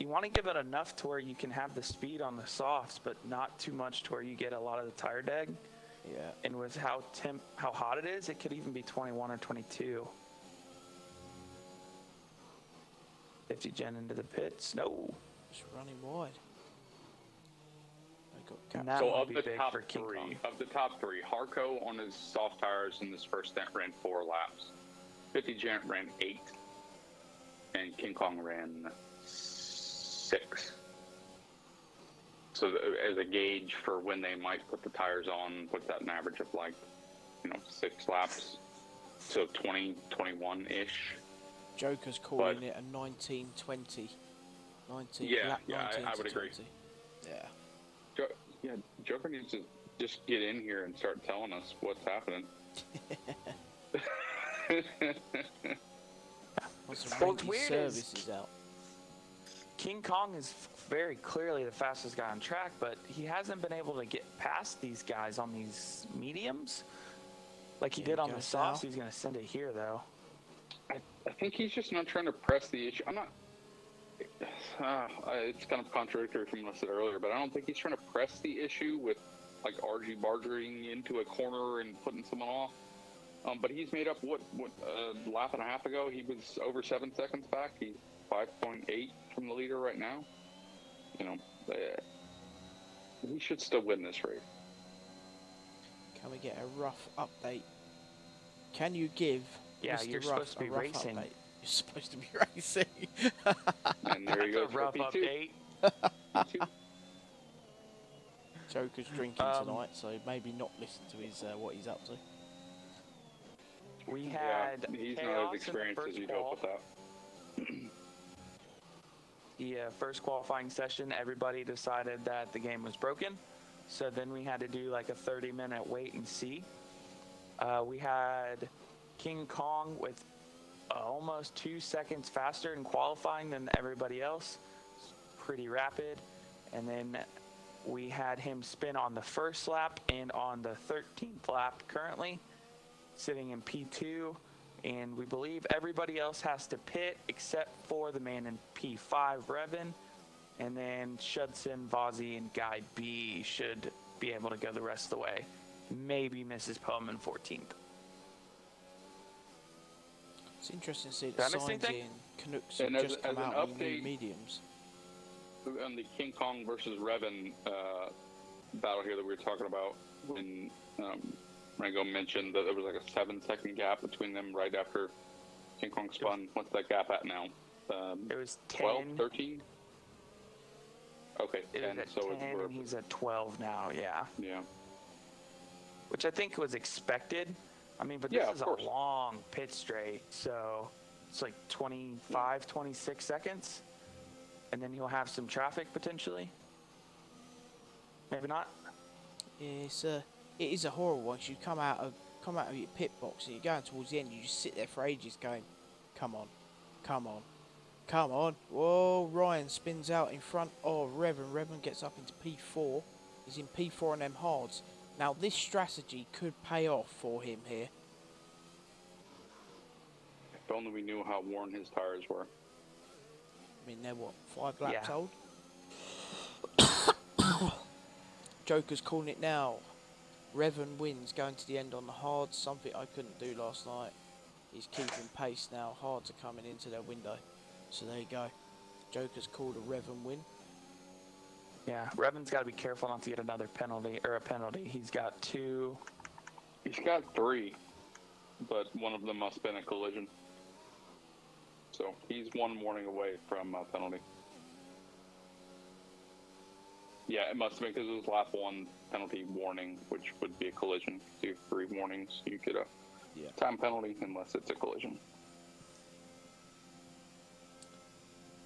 want to give it enough to where you can have the speed on the softs, but not too much to where you get a lot of the tire deg. Yeah. And with how hot it is, it could even be 21 or 22. 50 gen into the pits. No. Just running wide. They got And gaps. that So might of be the big top for King Kong. three, Harco on his soft tires in this first stint ran 4 laps. 50 Gent ran 8, and King Kong ran 6. So as a gauge for when they might put the tires on, what's that an average of 6 laps? So 20, 21-ish. Joker's calling it a 19-20. 19, Yeah, lap yeah, 19 I to would agree. 20. Yeah. Joker needs to just get in here and start telling us what's happening. Want some Well, what's rinky weird is services out. King Kong is very clearly the fastest guy on track, but he hasn't been able to get past these guys on these mediums like he Yeah, did he on the goes softs. now. He's going to send it here, though. I think he's just not trying to press the issue. I'm not. It's kind of contradictory from what I said earlier, but I don't think he's trying to press the issue with like RG barging into a corner and putting someone off. But he's made up what a lap and a half ago. He was over 7 seconds back. He's 5.8 from the leader right now. He should still win this race. Can we get a rough update? Can you give Yeah, Mr. you're Ruff supposed to be a rough racing. update? You're supposed to be racing. And there he goes A for rough P2. update. Joker's drinking Um, tonight, so maybe not listen to his what he's up to. We Yeah, had he's not chaos as experienced as you'd hope with that. The first qualifying session, everybody decided that the game was broken. So then we had to do like a 30-minute wait and see. We had King Kong with almost 2 seconds faster in qualifying than everybody else. Pretty rapid. And then we had him spin on the first lap and on the 13th lap currently, sitting in P2. And we believe everybody else has to pit except for the man in P5, Revan. And then Shudson, Vozzy, and Guy B should be able to go the rest of the way. Maybe Mrs. Pullman 14th. It's interesting to see Did I that miss Signs anything? and Canucks have And as- just come as an out with new update- mediums. On the King Kong versus Revan battle here that we were talking about, when Rango mentioned that there was like a 7-second gap between them right after King Kong spun. What's that gap at now? It was 10. 12, 13? Okay, It 10. was at So 10 and he's at 12 now, yeah. yeah. Which I think was expected. I mean, but Yeah, this of is a course. long pit straight, so it's like 25, 26 seconds. And then you'll have some traffic potentially. Maybe not. Yeah, it is a horrible one. You come out of your pit box and you're going towards the end. You just sit there for ages, going, "Come on, come on, come on!" Whoa! Ryan spins out in front of Revan. Revan gets up into P4. He's in P4 on them hards. Now this strategy could pay off for him here. If only we knew how worn his tires were. I mean, they're what, 5 laps Yeah. old? Joker's calling it now. Revan wins, going to the end on the hards, something I couldn't do last night. He's keeping pace now. Hards are coming into their window. So there you go. Joker's called a Revan win. Yeah, Revan's got to be careful not to get another penalty or a penalty. He's got 2. He's got 3, but one of them must have been a collision. So he's 1 warning away from a penalty. Yeah, it must have been because it was lap 1 penalty warning, which would be a collision. So you have 3 warnings. You could Yeah. Time penalty unless it's a collision.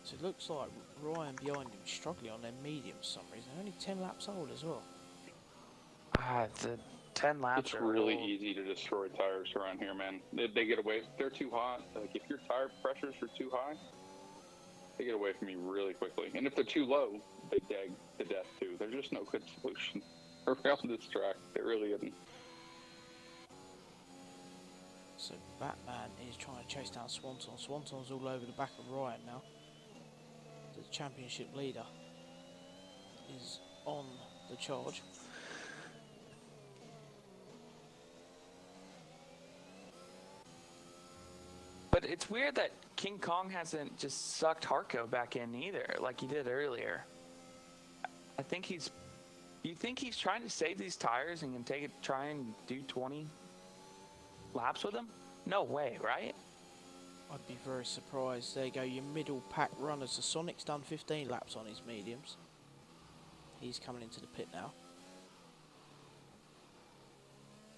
So it looks like Ryan behind him struggling on their medium for some reason. Only 10 laps old as well. The 10 laps It's are really old. easy to destroy tires around here, man. They get away. They're too hot. Like if your tire pressures are too high, they get away from you really quickly. And if they're too low, they dag to death too. There's just no good solution around this track. There really isn't. So Batman is trying to chase down Swanton. Swanton's all over the back of Ryan now. The championship leader is on the charge. But it's weird that King Kong hasn't just sucked Harco back in either, like he did earlier. I think he's. You think he's trying to save these tires and can try and do 20 laps with them? No way, right? I'd be very surprised. There you go, your middle pack runners. So Sonic's done 15 laps on his mediums. He's coming into the pit now.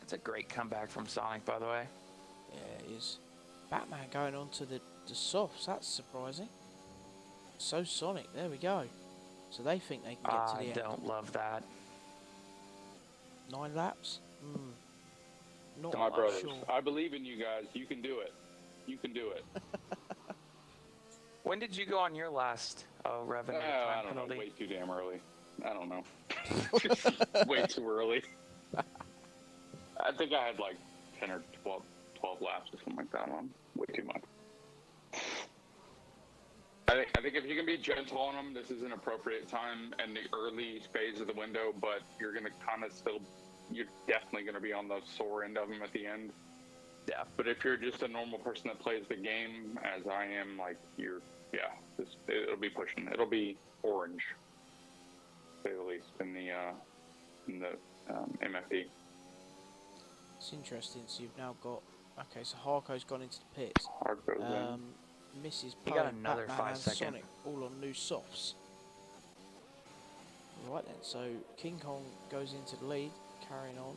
That's a great comeback from Sonic, by the way. Yeah, it is. Batman going on to the softs. That's surprising. So Sonic, there we go. So they think they can get to the I end. don't love that. 9 laps? Not My brothers, sure. I believe in you guys. You can do it. You can do it. When did you go on your last revenue I time don't penalty? know. Way too damn early. I don't know. Way too early. I think I had like 10 or 12 laps or something like that on. Way too much. I think if you can be gentle on them, this is an appropriate time and the early phase of the window, but you're going to kind of still, you're definitely going to be on the sore end of them at the end. Yeah. But if you're just a normal person that plays the game, as I am, like it'll be pushing. It'll be orange, to say the least, in the MFD. It's interesting. So you've now got. Okay, so Harco's gone into the pits. Hard goes in. Mrs. He Poe, got another Batman 5 and second. Sonic all on new softs. Right then, so King Kong goes into the lead, carrying on.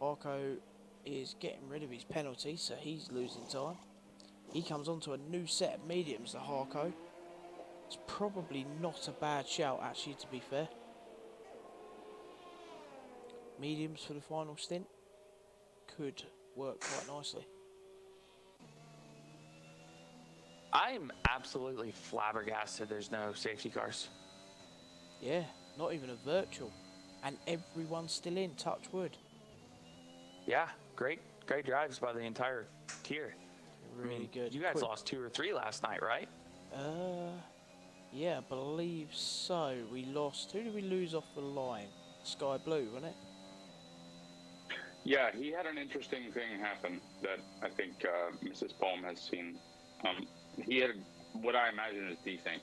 Harco is getting rid of his penalty, so he's losing time. He comes onto a new set of mediums, the Harco. It's probably not a bad shout, actually, to be fair. Mediums for the final stint could work quite nicely. I'm absolutely flabbergasted there's no safety cars. Yeah, not even a virtual. And everyone's still in, touch wood. Yeah, great drives by the entire tier. Really good. You guys Quick. lost 2 or 3 last night, right? Yeah, I believe so. We lost. Who did we lose off the line? Sky Blue, wasn't it? Yeah, he had an interesting thing happen that I think Mrs. Palm has seen. He had what I imagine is desync.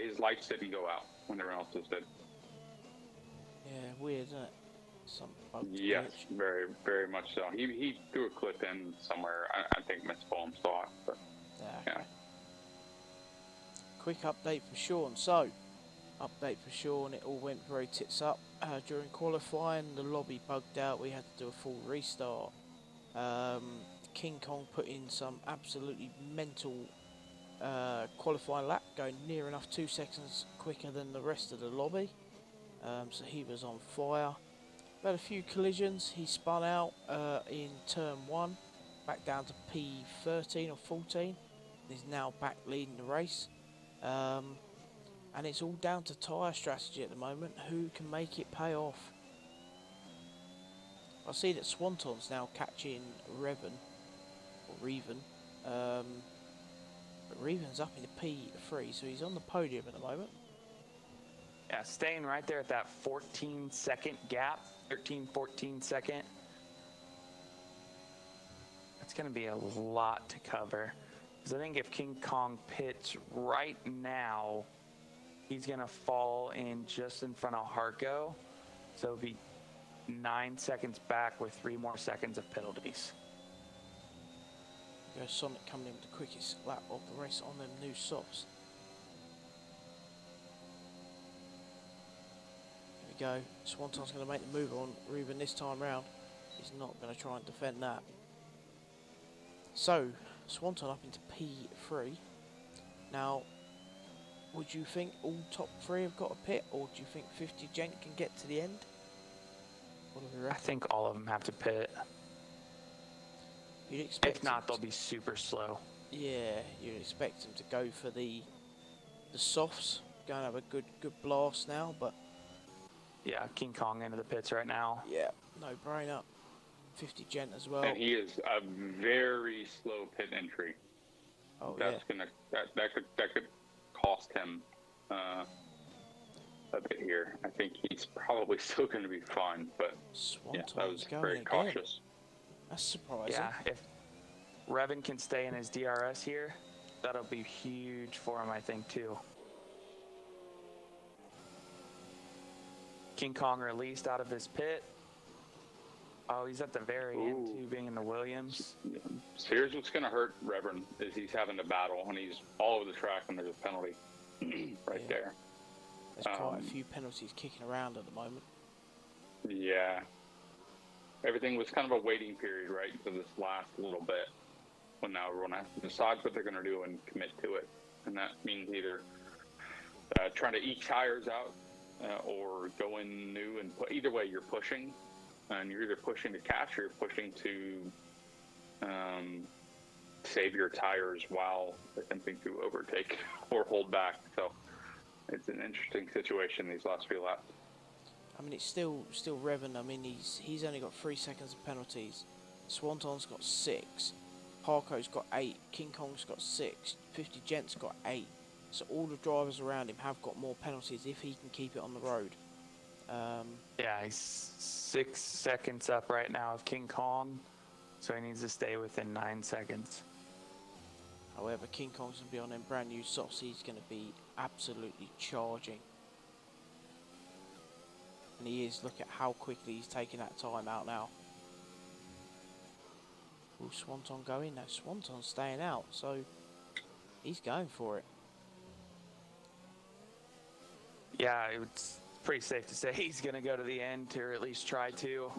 His lights didn't go out when everyone else's did. Yeah, weird, isn't it? Some bugged Yes, glitch. very, very much so. He threw a clip in somewhere. I think Miss Palm saw it, but Okay. Quick update for Sean. So, update for Sean. It all went very tits up during qualifying. The lobby bugged out. We had to do a full restart. King Kong put in some absolutely mental qualifying lap, going near enough 2 seconds quicker than the rest of the lobby. So he was on fire. We had a few collisions. He spun out in turn 1, back down to P13 or 14. He's now back leading the race. And it's all down to tyre strategy at the moment. Who can make it pay off? I see that Swanton's now catching Revan, or Reven. But Reven's up into P3, so he's on the podium at the moment. Yeah, staying right there at that 14-second gap, 14 second. That's going to be a lot to cover. Because I think if King Kong pits right now, he's going to fall in just in front of Harco. So it'll be 9 seconds back with 3 more seconds of penalties. There goes Sonic coming in with the quickest lap of the race on them new softs. There we go. Swanton's going to make the move on Ruben this time round. He's not going to try and defend that. So, Swanton up into P3. Now, would you think all top three have got a pit, or do you think 50 Gent can get to the end? What do we I reckon? think all of them have to pit. You'd expect If not, them they'll to, be super slow. yeah, you'd expect them to go for the softs, go and have a good blast now, but Yeah, King Kong into the pits right now. yeah, no brainer. 50 Gent as well. And he is a very slow pit entry. Oh That's yeah, gonna that could cost him a bit here. I think he's probably still going to be fine, but yeah, that Swanton's was going very again. cautious. That's surprising. Yeah, if Revan can stay in his DRS here, that'll be huge for him, I think, too. King Kong released out of his pit. Oh, he's at the very end, too, being in the Williams. So here's what's going to hurt Reverend is he's having to battle, and he's all over the track, and there's a penalty right there. There's quite a few penalties kicking around at the moment. Yeah. Everything was kind of a waiting period, right, for this last little bit, when now everyone has to decide what they're going to do and commit to it. And that means either trying to eke tires out or go in new, and either way you're pushing, and you're either pushing to catch or you're pushing to save your tires while attempting to overtake or hold back. So it's an interesting situation these last few laps. I mean, it's still Revan. I mean, he's only got 3 seconds of penalties. Swanton's got 6. Parko's got 8. King Kong's got 6. 50 Gent's got 8. So all the drivers around him have got more penalties if he can keep it on the road. Yeah, he's 6 seconds up right now of King Kong, so he needs to stay within 9 seconds. However, King Kong's going to be on them brand new softs. He's going to be absolutely charging. And he is. Look at how quickly he's taking that time out now. Will Swanton go in? No, Swanton's staying out, so he's going for it. Yeah, it's pretty safe to say he's going to go to the end, or at least try to.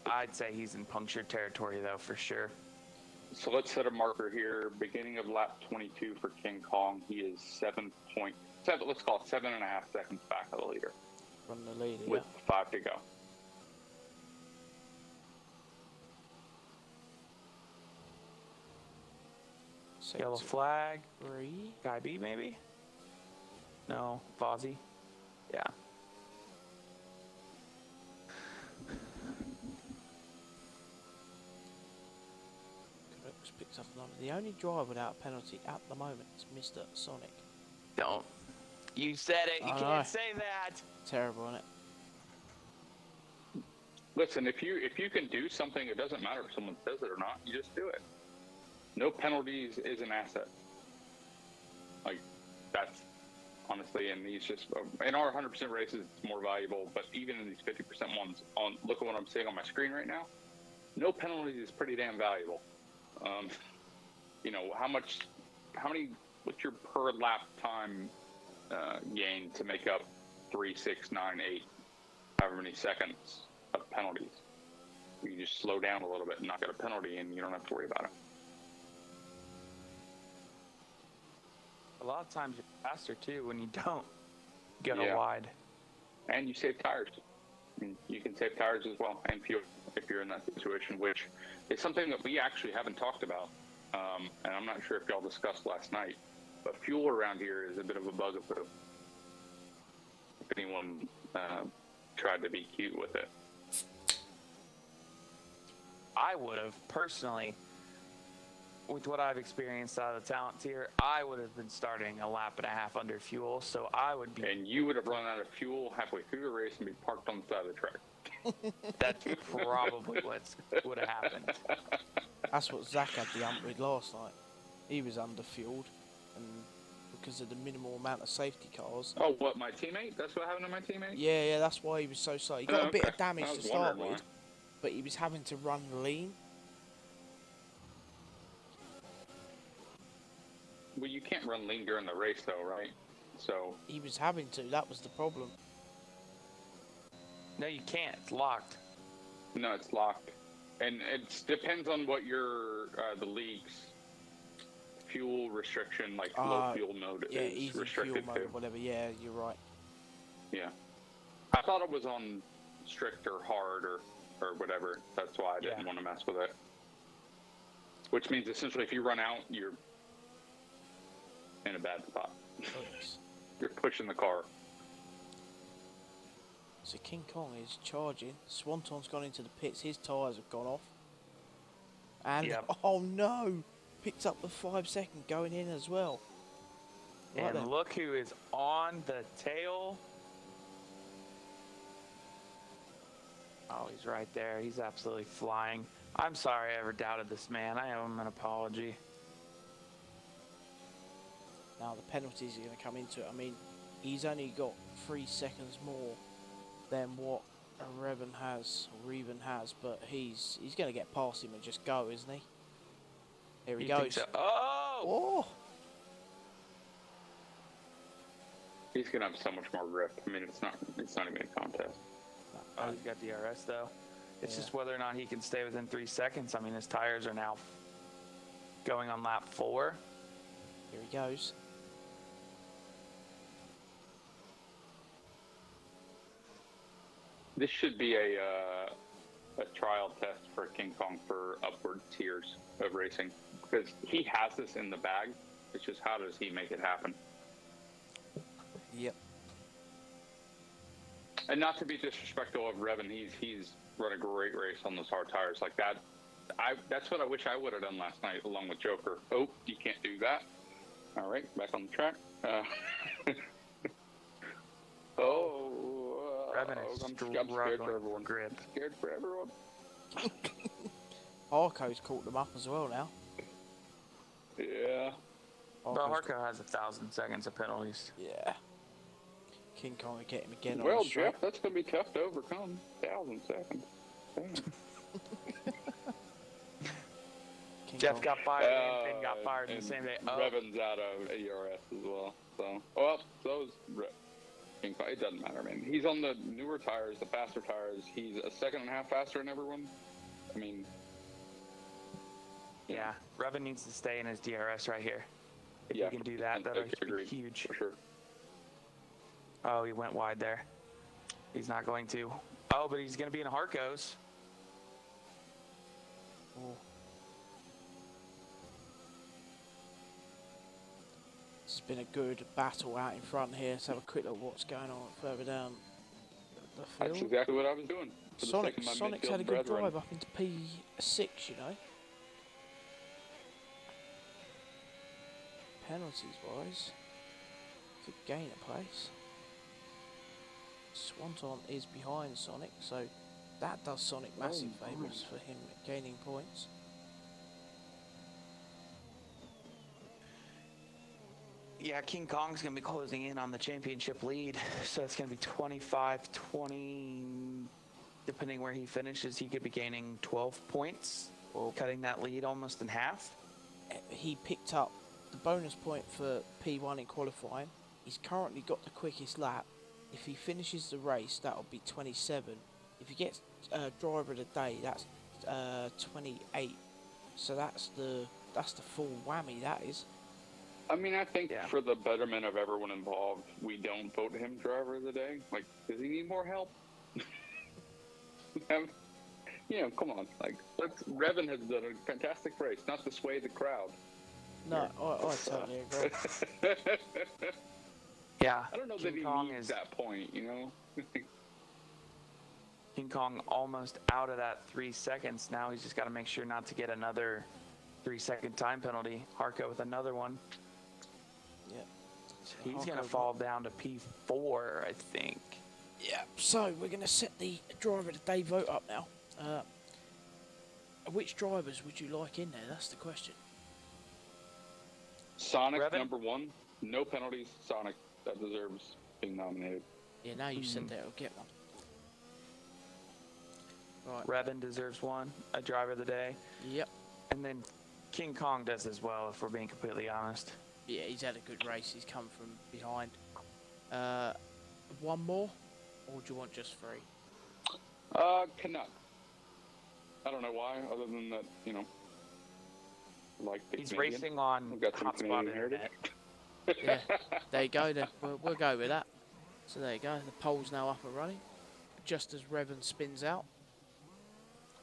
I'd say he's in punctured territory, though, for sure. So let's set a marker here. Beginning of lap 22 for King Kong. He is 7.7. Let's call it 7.5 seconds back of the leader. From the leader, with 5 to go. Yellow flag. 3. Guy B, maybe? No, Vozzy. Yeah. Correct, picks up another. The only driver without a penalty at the moment is Mr. Sonic. Don't. You said it. You can't say that. Terrible, isn't it? Listen, if you can do something, it doesn't matter if someone says it or not. You just do it. No penalties is an asset. Like, that's honestly, and these just in our 100% races, it's more valuable. But even in these 50% ones, look at what I'm seeing on my screen right now. No penalties is pretty damn valuable. You know what's your per lap time gain to make up 3, 6, 9, 8, however many seconds of penalties? You just slow down a little bit and not get a penalty, and you don't have to worry about it. A lot of times you're faster too when you don't get a wide. And you save tires. I mean, you can save tires as well, and fuel if you're in that situation, which is something that we actually haven't talked about. And I'm not sure if y'all discussed last night, but fuel around here is a bit of a bugaboo. If anyone tried to be cute with it. I would have personally, with what I've experienced out of the talent tier, I would have been starting a lap and a half under fuel, so I would be. And you would have run out of fuel halfway through the race and be parked on the side of the track. That's probably what would have happened. That's what Zach had the ump with last night. He was underfueled, and because of the minimal amount of safety cars. Oh, what, my teammate? That's what happened to my teammate? Yeah, that's why he was so slow. He got a bit of damage to start with, why. but he was having to run lean. Well, you can't run lean during the race, though, right? So he was having to. That was the problem. No, you can't. It's locked. No, it's locked. And it depends on what your the league's fuel restriction, like low fuel mode, yeah, is easy restricted fuel to. mode, whatever. Yeah, you're right. Yeah, I thought it was on strict or hard or whatever. That's why I didn't want to mess with it. Which means essentially, if you run out, you're in a bad spot. Yes. You're pushing the car. So King Kong is charging. Swanton's gone into the pits. His tyres have gone off. And oh no, picked up the 5 second going in as well. Right and then. look who is on the tail. Oh, he's right there. He's absolutely flying. I'm sorry I ever doubted this man. I owe him an apology. Now the penalties are going to come into it. I mean, he's only got 3 seconds more than what Revan has, or even has, but he's going to get past him and just go, isn't he? Here he goes. So? Oh! He's gonna have so much more grip. I mean, it's not even a contest. Oh, he's got DRS though. It's just whether or not he can stay within 3 seconds. I mean, his tires are now going on lap 4. Here he goes. This should be a trial test for King Kong for upward tiers of racing, because he has this in the bag. It's just how does he make it happen? Yep. And not to be disrespectful of Revan, he's run a great race on those hard tires like that. That's what I wish I would have done last night along with Joker. Oh, you can't do that. All right, back on the track. Revan is I'm scared for everyone. Grip. Scared for everyone. Harco's caught them up as well now. Yeah. But Harco has 1,000 seconds of penalties. Yeah. King Kong will get him again on Well, the straight. Jeff, that's going to be tough to overcome. 1,000 seconds. Jeff got fired and Finn got fired in the same day. Revan's out of ERS as well. So, so's King Kong. It doesn't matter, man. He's on the newer tires, the faster tires. He's a second and a half faster than everyone. I mean, yeah, Revan needs to stay in his DRS right here. If he can do that, that'll be huge. For sure. Oh, he went wide there. He's not going to. Oh, but he's going to be in Harco's. Oh. This has been a good battle out in front here. Let's have a quick look at what's going on further down the field. That's exactly what I was doing. Sonic's had a good drive up into P6, you know. Penalties wise, could gain a place. Swanton is behind Sonic, so that does Sonic massive favours for him gaining points. Yeah, King Kong's going to be closing in on the championship lead, so it's going to be 25-20. Depending where he finishes, he could be gaining 12 points, cutting that lead almost in half. He picked up the bonus point for P1 in qualifying. He's currently got the quickest lap. If he finishes the race, that'll be 27. If he gets driver of the day, that's 28. So that's the full whammy. That is. I mean, I think for the betterment of everyone involved, we don't vote him driver of the day. Like, does he need more help? Come on. Like, Revan has done a fantastic race, not to sway the crowd. No, I totally agree. Yeah. I don't know King that he Kong needs is that point, you know? King Kong almost out of that 3 seconds. Now he's just got to make sure not to get another 3-second time penalty. Harco with another one. Yep. He's going to fall down to P4, I think. Yeah, so we're going to set the driver of the day vote up now. Which drivers would you like in there? That's the question. Sonic, Revan? number 1. No penalties. Sonic, that deserves being nominated. Yeah, now you said that, he'll get one. Right. Revan deserves one, a driver of the day. Yep. And then King Kong does as well, if we're being completely honest. Yeah, he's had a good race. He's come from behind. One more? Or do you want just 3? Canuck. I don't know why, other than that, like the He's Canadian. racing on We've got some hotspot Canadian internet. Yeah, there you go then. We'll go with that. So there you go. The pole's now up and running, just as Revan spins out.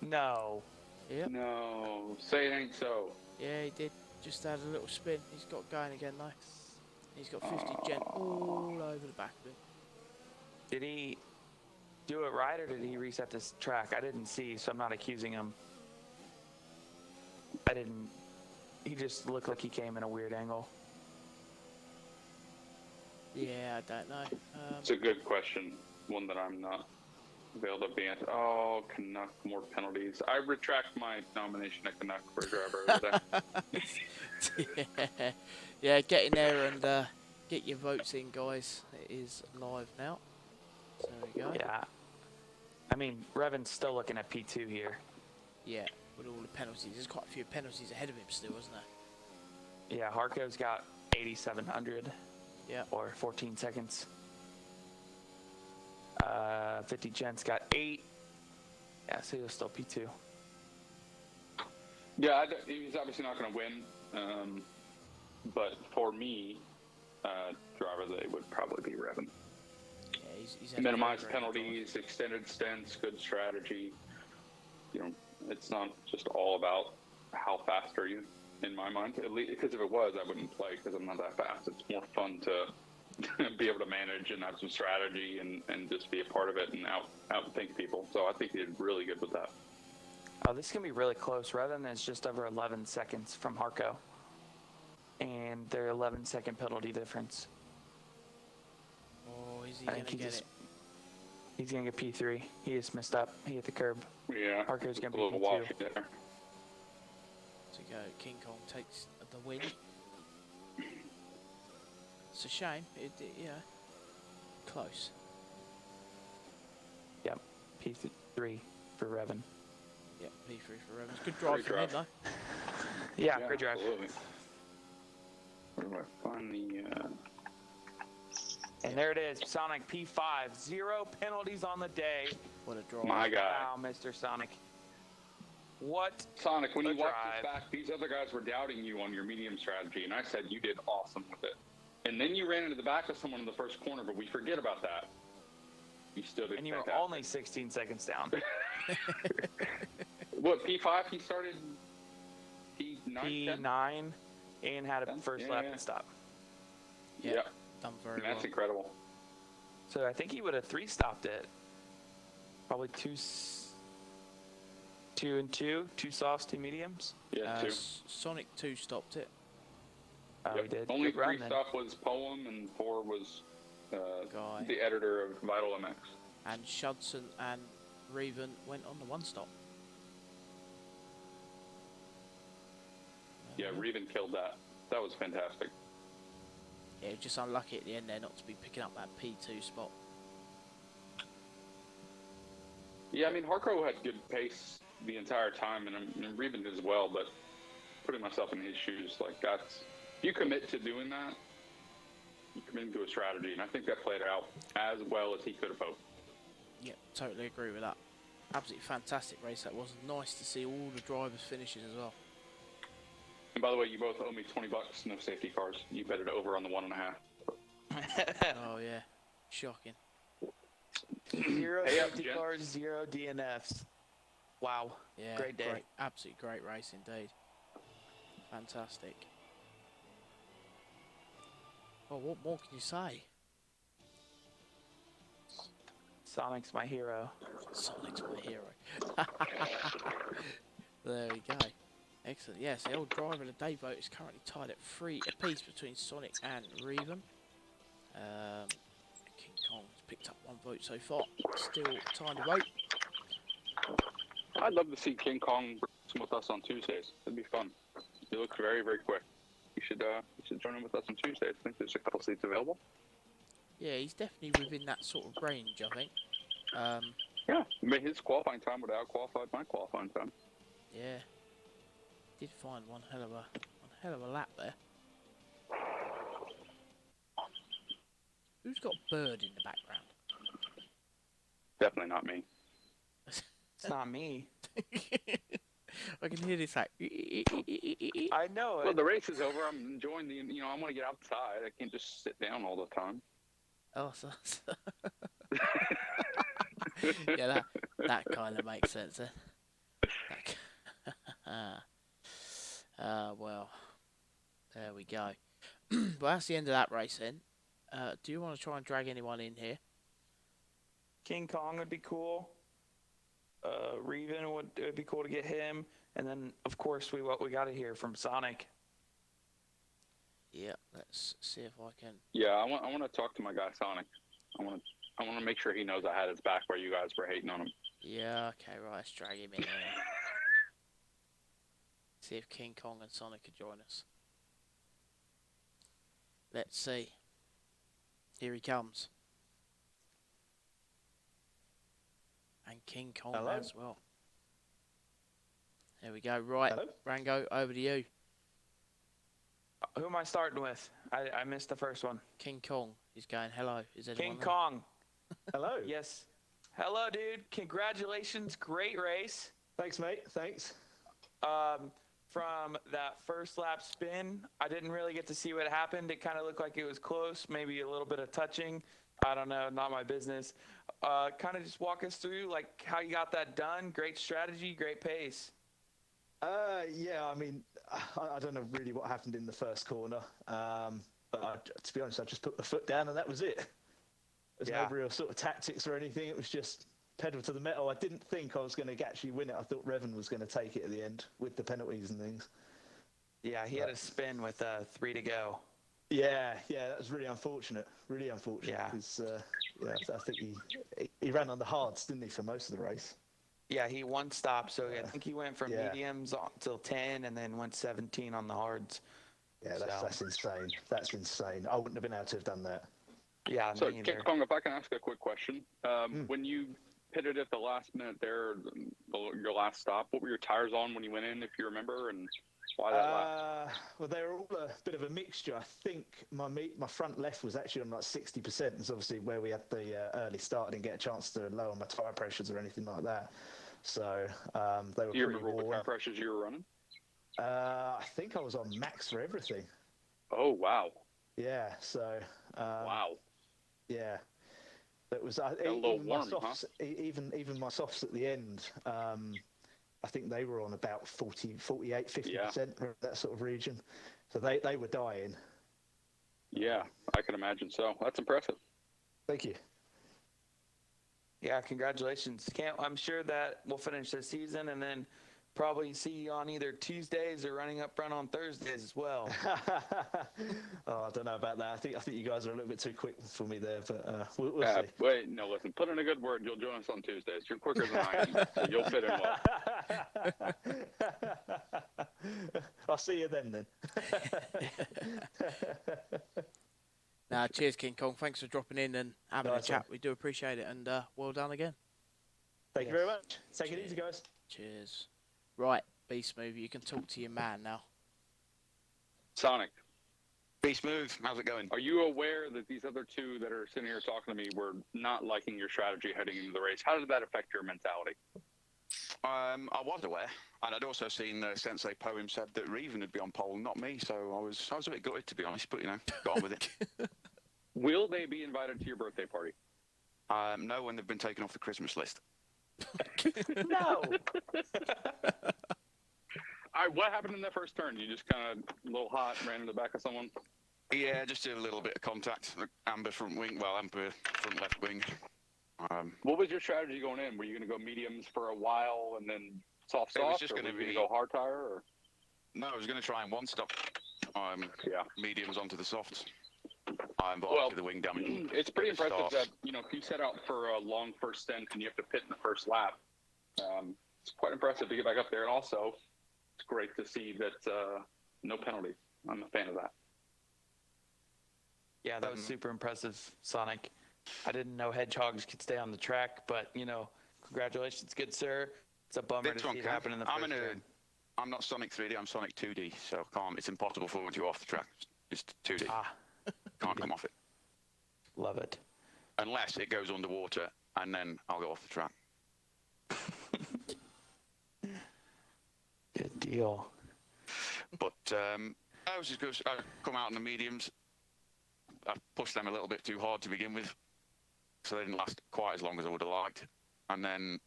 No. Yep. No, say it ain't so. Yeah, he did. Just had a little spin. He's got going again though. He's got 50 gent all over the back of him. Did he do it right, or did he reset this track? I didn't see, so I'm not accusing him. I didn't. He just looked like he came in a weird angle. Yeah, I don't know. It's a good question, one that I'm not able to be answered. Oh, Canuck, more penalties. I retract my nomination at Canuck for driver of the day. Yeah, get in there and get your votes in, guys. It is live now. So there we go. Yeah. I mean, Revan's still looking at P2 here. Yeah, with all the penalties. There's quite a few penalties ahead of him still, isn't there? Yeah, Harco's got 8,700. Yeah. Or 14 seconds. 50 Gent's got 8. Yeah, so he'll still P2. Yeah, he's obviously not going to win. But for me, driver they would probably be Revan. Yeah, he's had Minimize very penalties, extended stints, good strategy. It's not just all about how fast are you, in my mind. At least, because if it was, I wouldn't play because I'm not that fast. It's more fun to be able to manage and have some strategy and just be a part of it and outthink people. So I think he did really good with that. Oh, this can be really close. Revan is just over 11 seconds from Harco. And their 11-second penalty difference. Oh, is he I going think to get it? He's going to get P3. He just missed up. He hit the curb. Yeah, Harco's going to a be little P2. wash there. To go, King Kong takes the win. It's a shame. Yeah, close. Yep, P3 for Revan. Yep, P3 for Evans. Good drive Great from him drive. though. Yeah, great drive. Absolutely. Where do I find the... And there it is, Sonic P5. 0 penalties on the day. What a drive. My guy. Wow, Mr. Sonic. What? Sonic, when a you watch drive. this back, these other guys were doubting you on your medium strategy, and I said you did awesome with it. And then you ran into the back of someone in the first corner, but we forget about that. You still did And you were fantastic. only 16 seconds down. What, P5 he started? P9? 10? P9 and had a 10? first Yeah, lap yeah. and stop. Yeah, Yeah. done very And well. that's incredible. So I think he would have 3-stopped it. Probably 2 and 2, 2 softs, 2 mediums. Yeah, too. Sonic 2 stopped it. Oh, Yep. he did. Only Good run 3 then. stuff was Poem, and 4 was Guy. the editor of Vital MX. And Shudson and Reven went on the 1 stop. Yeah, Reven killed that. That was fantastic. Yeah, just unlucky at the end there not to be picking up that P2 spot. Yeah, I mean, Harco had good pace the entire time, and Reven did as well, but putting myself in his shoes, like, that's... You commit to doing that, you commit to a strategy, and I think that played out as well as he could have hoped. Yeah, totally agree with that. Absolutely fantastic race that was. Nice to see all the drivers finishing as well. And by the way, you both owe me $20, no safety cars. You bet it over on the 1.5. Oh, yeah. Shocking. 0 Hey up, safety gents. cars, 0 DNFs. Wow. Yeah, Great day. Absolutely great race indeed. Fantastic. Well, what more can you say? Sonic's my hero. Sonic's my hero. There we go. Excellent. Yes, the old driver of the day vote is currently tied at 3 apiece between Sonic and Reven. King Kong's picked up 1 vote so far. Still time to vote. I'd love to see King Kong with us on Tuesdays. It'd be fun. He looks very, very quick. You should join in with us on Tuesdays. I think there's a couple seats available. Yeah, he's definitely within that sort of range, I think. Yeah, I mean, his qualifying time would have out-qualified my qualifying time. Yeah. Did find one hell of a lap there. Who's got Bird in the background? Definitely not me. It's not me. I can hear this like. I know Well, it. the race is over. I'm enjoying I want to get outside. I can't just sit down all the time. Oh, yeah, that kind of makes sense. Then. Well, there we go. Well, that's the end of that race then. Do you want to try and drag anyone in here? King Kong would be cool. Reven would be cool to get him, and then of course we got to hear from Sonic. Yeah, let's see if I can. Yeah, I want to talk to my guy Sonic. I want to make sure he knows I had his back where you guys were hating on him. Yeah, okay, right, let's drag him in here. See if King Kong and Sonic can join us. Let's see. Here he comes. And King Kong Hello. as well. There we go. Right, Hello. Rango, over to you. Who am I starting with? I missed the first one. King Kong is going. Hello. Is anyone King there? Kong. Hello. Yes. Hello, dude. Congratulations. Great race. Thanks, mate. Thanks. From that first lap spin, I didn't really get to see what happened. It kind of looked like it was close, maybe a little bit of touching. I don't know, not my business. Kind of just walk us through like how you got that done. Great strategy, great pace. Yeah, I mean, I don't know really what happened in the first corner. But to be honest, I just put the foot down and that was it. There's Yeah. no real sort of tactics or anything. It was just pedal to the metal. I didn't think I was going to actually win it. I thought Revan was going to take it at the end with the penalties and things. Yeah, he had a spin with 3 to go. Yeah, that was really unfortunate. Really unfortunate. Yeah. Because, I think he ran on the hards, didn't he, for most of the race? Yeah, he one stop, so I think he went from Yeah. mediums till 10 and then went 17 on the hards. Yeah, So- that's insane. That's insane. I wouldn't have been able to have done that. Yeah, So, me King either. Kong, if I can ask a quick question, when you pitted at the last minute there, your last stop, what were your tires on when you went in, if you remember, and why that lap? Well, they were all a bit of a mixture. I think my front left was actually on like 60%. It's obviously where we had the early start. I didn't get a chance to lower my tyre pressures or anything like that. So they were Do you pretty remember what worn. tire pressures you were running? I think I was on max for everything. Oh, wow. Yeah. So Wow. yeah, that was a little even my warm, huh? softs. Even my softs at the end. I think they were on about 40, 48, 50%, that sort of region. So they were dying. Yeah, I can imagine so. That's impressive. Thank you. Yeah, congratulations. I'm sure that we'll finish the season and then probably see you on either Tuesdays or running up front on Thursdays as well. Oh, I don't know about that. I think you guys are a little bit too quick for me there, but we'll see. Wait, no, listen. Put in a good word. You'll join us on Tuesdays. You're quicker than I am, so you'll fit in well. I'll see you then. Now, cheers, King Kong. Thanks for dropping in and having Nice a chat. one. We do appreciate it, and well done again. Thank you very much. Take it easy, guys. Cheers. Right, Beast Move, you can talk to your man now. Sonic, Be smooth. How's it going? are you aware that these other two that are sitting here talking to me were not liking your strategy heading into the race? How did that affect your mentality? I was aware, and I'd also seen Sensei Poem said that Reven would be on pole, not me. So I was a bit gutted, to be honest. But got on with it. Will they be invited to your birthday party? No, when they've been taken off the Christmas list. No. What happened in that first turn? You just kind of a little hot, ran in the back of someone? Yeah, just a little bit of contact. Amber front left wing. What was your strategy going in? Were you going to go mediums for a while and then soft, It was just or gonna were you be- go hard tire? Or? No, I was going to try and one stop. Yeah. Mediums onto the softs. But Well, obviously the wing damage. It's pretty Bit of impressive start. that, if you set out for a long first stint and you have to pit in the first lap, it's quite impressive to get back up there. And also, it's great to see that no penalties. I'm a fan of that. Yeah, that was super impressive, Sonic. I didn't know hedgehogs could stay on the track, but, congratulations, good sir. It's a bummer This to one see it can. happen in the first turn. I'm not Sonic 3D. I'm Sonic 2D. So it's impossible for you off the track. It's 2D. Can't come off it Love it. unless it goes underwater, and then I'll go off the track. deal. But I was just good. I come out in the mediums. I pushed them a little bit too hard to begin with, so they didn't last quite as long as I would have liked. And then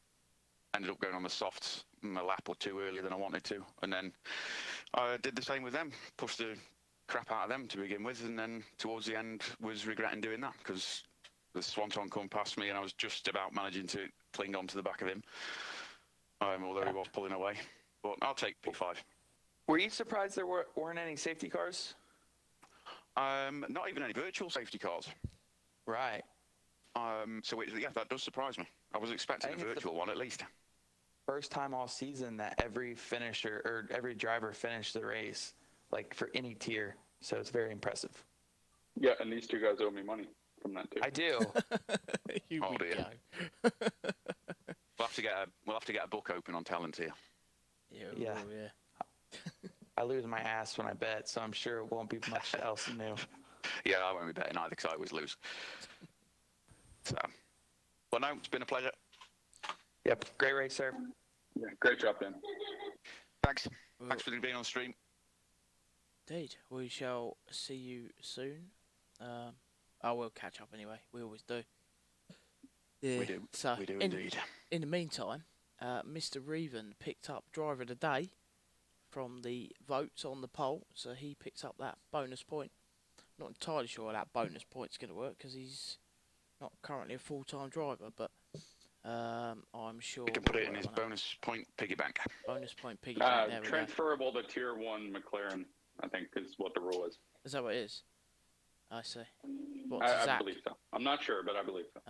ended up going on the softs a lap or two earlier than I wanted to. And then I did the same with them, pushed the crap out of them to begin with, and then towards the end was regretting doing that because the Swanton come past me and I was just about managing to cling on to the back of him, although he was pulling away. But I'll take P5. Were you surprised there weren't any safety cars? Not even any virtual safety cars. Right. Yeah, that does surprise me. I was expecting a virtual one at least. First time all season that every finisher or every driver finished the race, like for any tier. So it's very impressive. Yeah, and these two guys owe me money from that too. I do. Here Oh, we dear. go. We'll have to get a book open on talent here. Yeah. Oh, yeah. I lose my ass when I bet, so I'm sure it won't be much else new. Yeah, I won't be betting either because I always lose. So, well, no, it's been a pleasure. Yep. Great race, sir. Yeah, great job, Ben. Thanks. Thanks for being on stream. Indeed. We shall see you soon. I will catch up anyway. We always do. Yeah. We do. So We do indeed. in the meantime, Mr. Reven picked up driver of the day from the votes on the poll, so he picks up that bonus point. Not entirely sure how that bonus point's going to work because he's not currently a full-time driver, but I'm sure We can put it in his bonus point piggy bank. bonus point piggy bank. There we go. Transferable to Tier 1 McLaren, I think, is what the rule is. Is that what it is? I see. What's I Zach? believe so. I'm not sure, but I believe so.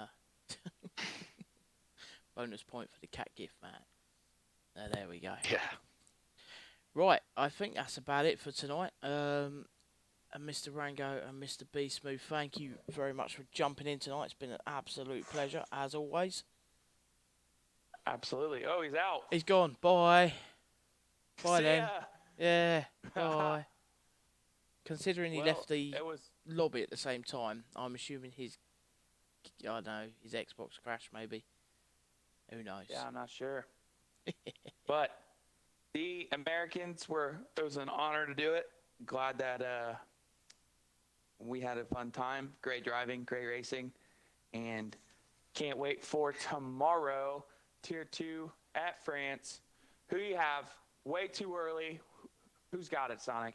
Bonus point for the cat gift, man. There we go. Yeah. Right, I think that's about it for tonight. And Mr. Rango and Mr. B Smooth, thank you very much for jumping in tonight. It's been an absolute pleasure, as always. Absolutely. Oh, he's out. He's gone. Bye. Bye See then. ya. Yeah. Bye. Considering he Well, left the it was lobby at the same time, I'm assuming his, I don't know, his Xbox crashed maybe. Who knows? Yeah, I'm not sure. But the Americans it was an honor to do it. Glad that we had a fun time. Great driving, great racing. And can't wait for tomorrow, Tier 2 at France. Who do you have? Way too early. Who's got it, Sonic?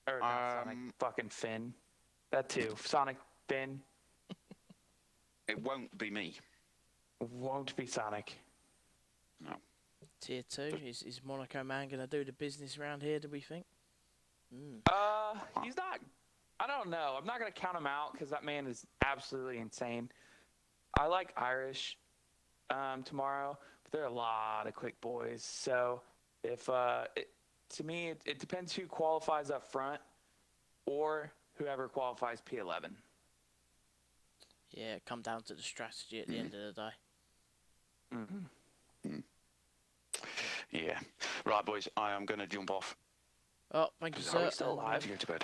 Or not Sonic, fucking Finn. That too. Sonic, Finn. It won't be me. Won't be Sonic. No. Tier 2, is Monaco Man going to do the business around here, do we think? He's not. I don't know. I'm not going to count him out because that man is absolutely insane. I like Irish tomorrow, but there are a lot of quick boys. So if to me, it depends who qualifies up front or whoever qualifies P11. Yeah, come down to the strategy at the end of the day. Mm-hmm. Yeah. Right, boys, I am going to jump off. Oh, thank you, Are sir. we still and, alive? Go to bed.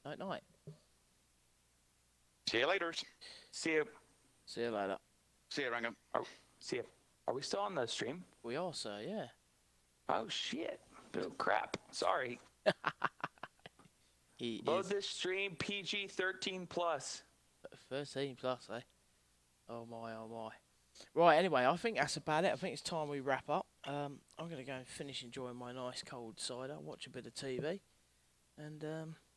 Night, night. See you later. See you. See you later. See you, Rango. See you. Are we still on the stream? We are, sir, yeah. Oh, shit. Oh, crap. Sorry. He Load is this stream PG 13 plus. 13 plus, eh? Oh my, oh my. Right, anyway, I think that's about it. I think it's time we wrap up. I'm going to go and finish enjoying my nice cold cider, watch a bit of TV. And,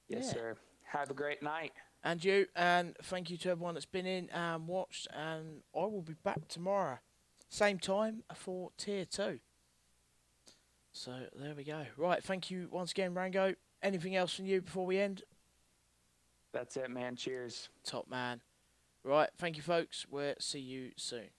Yes, yeah. sir. Have a great night. And you, and thank you to everyone that's been in and watched. And I will be back tomorrow, same time for Tier 2. So, there we go. Right, thank you once again, Rango. Anything else from you before we end? That's it, man. Cheers. Top man. Right, thank you, folks. We'll see you soon.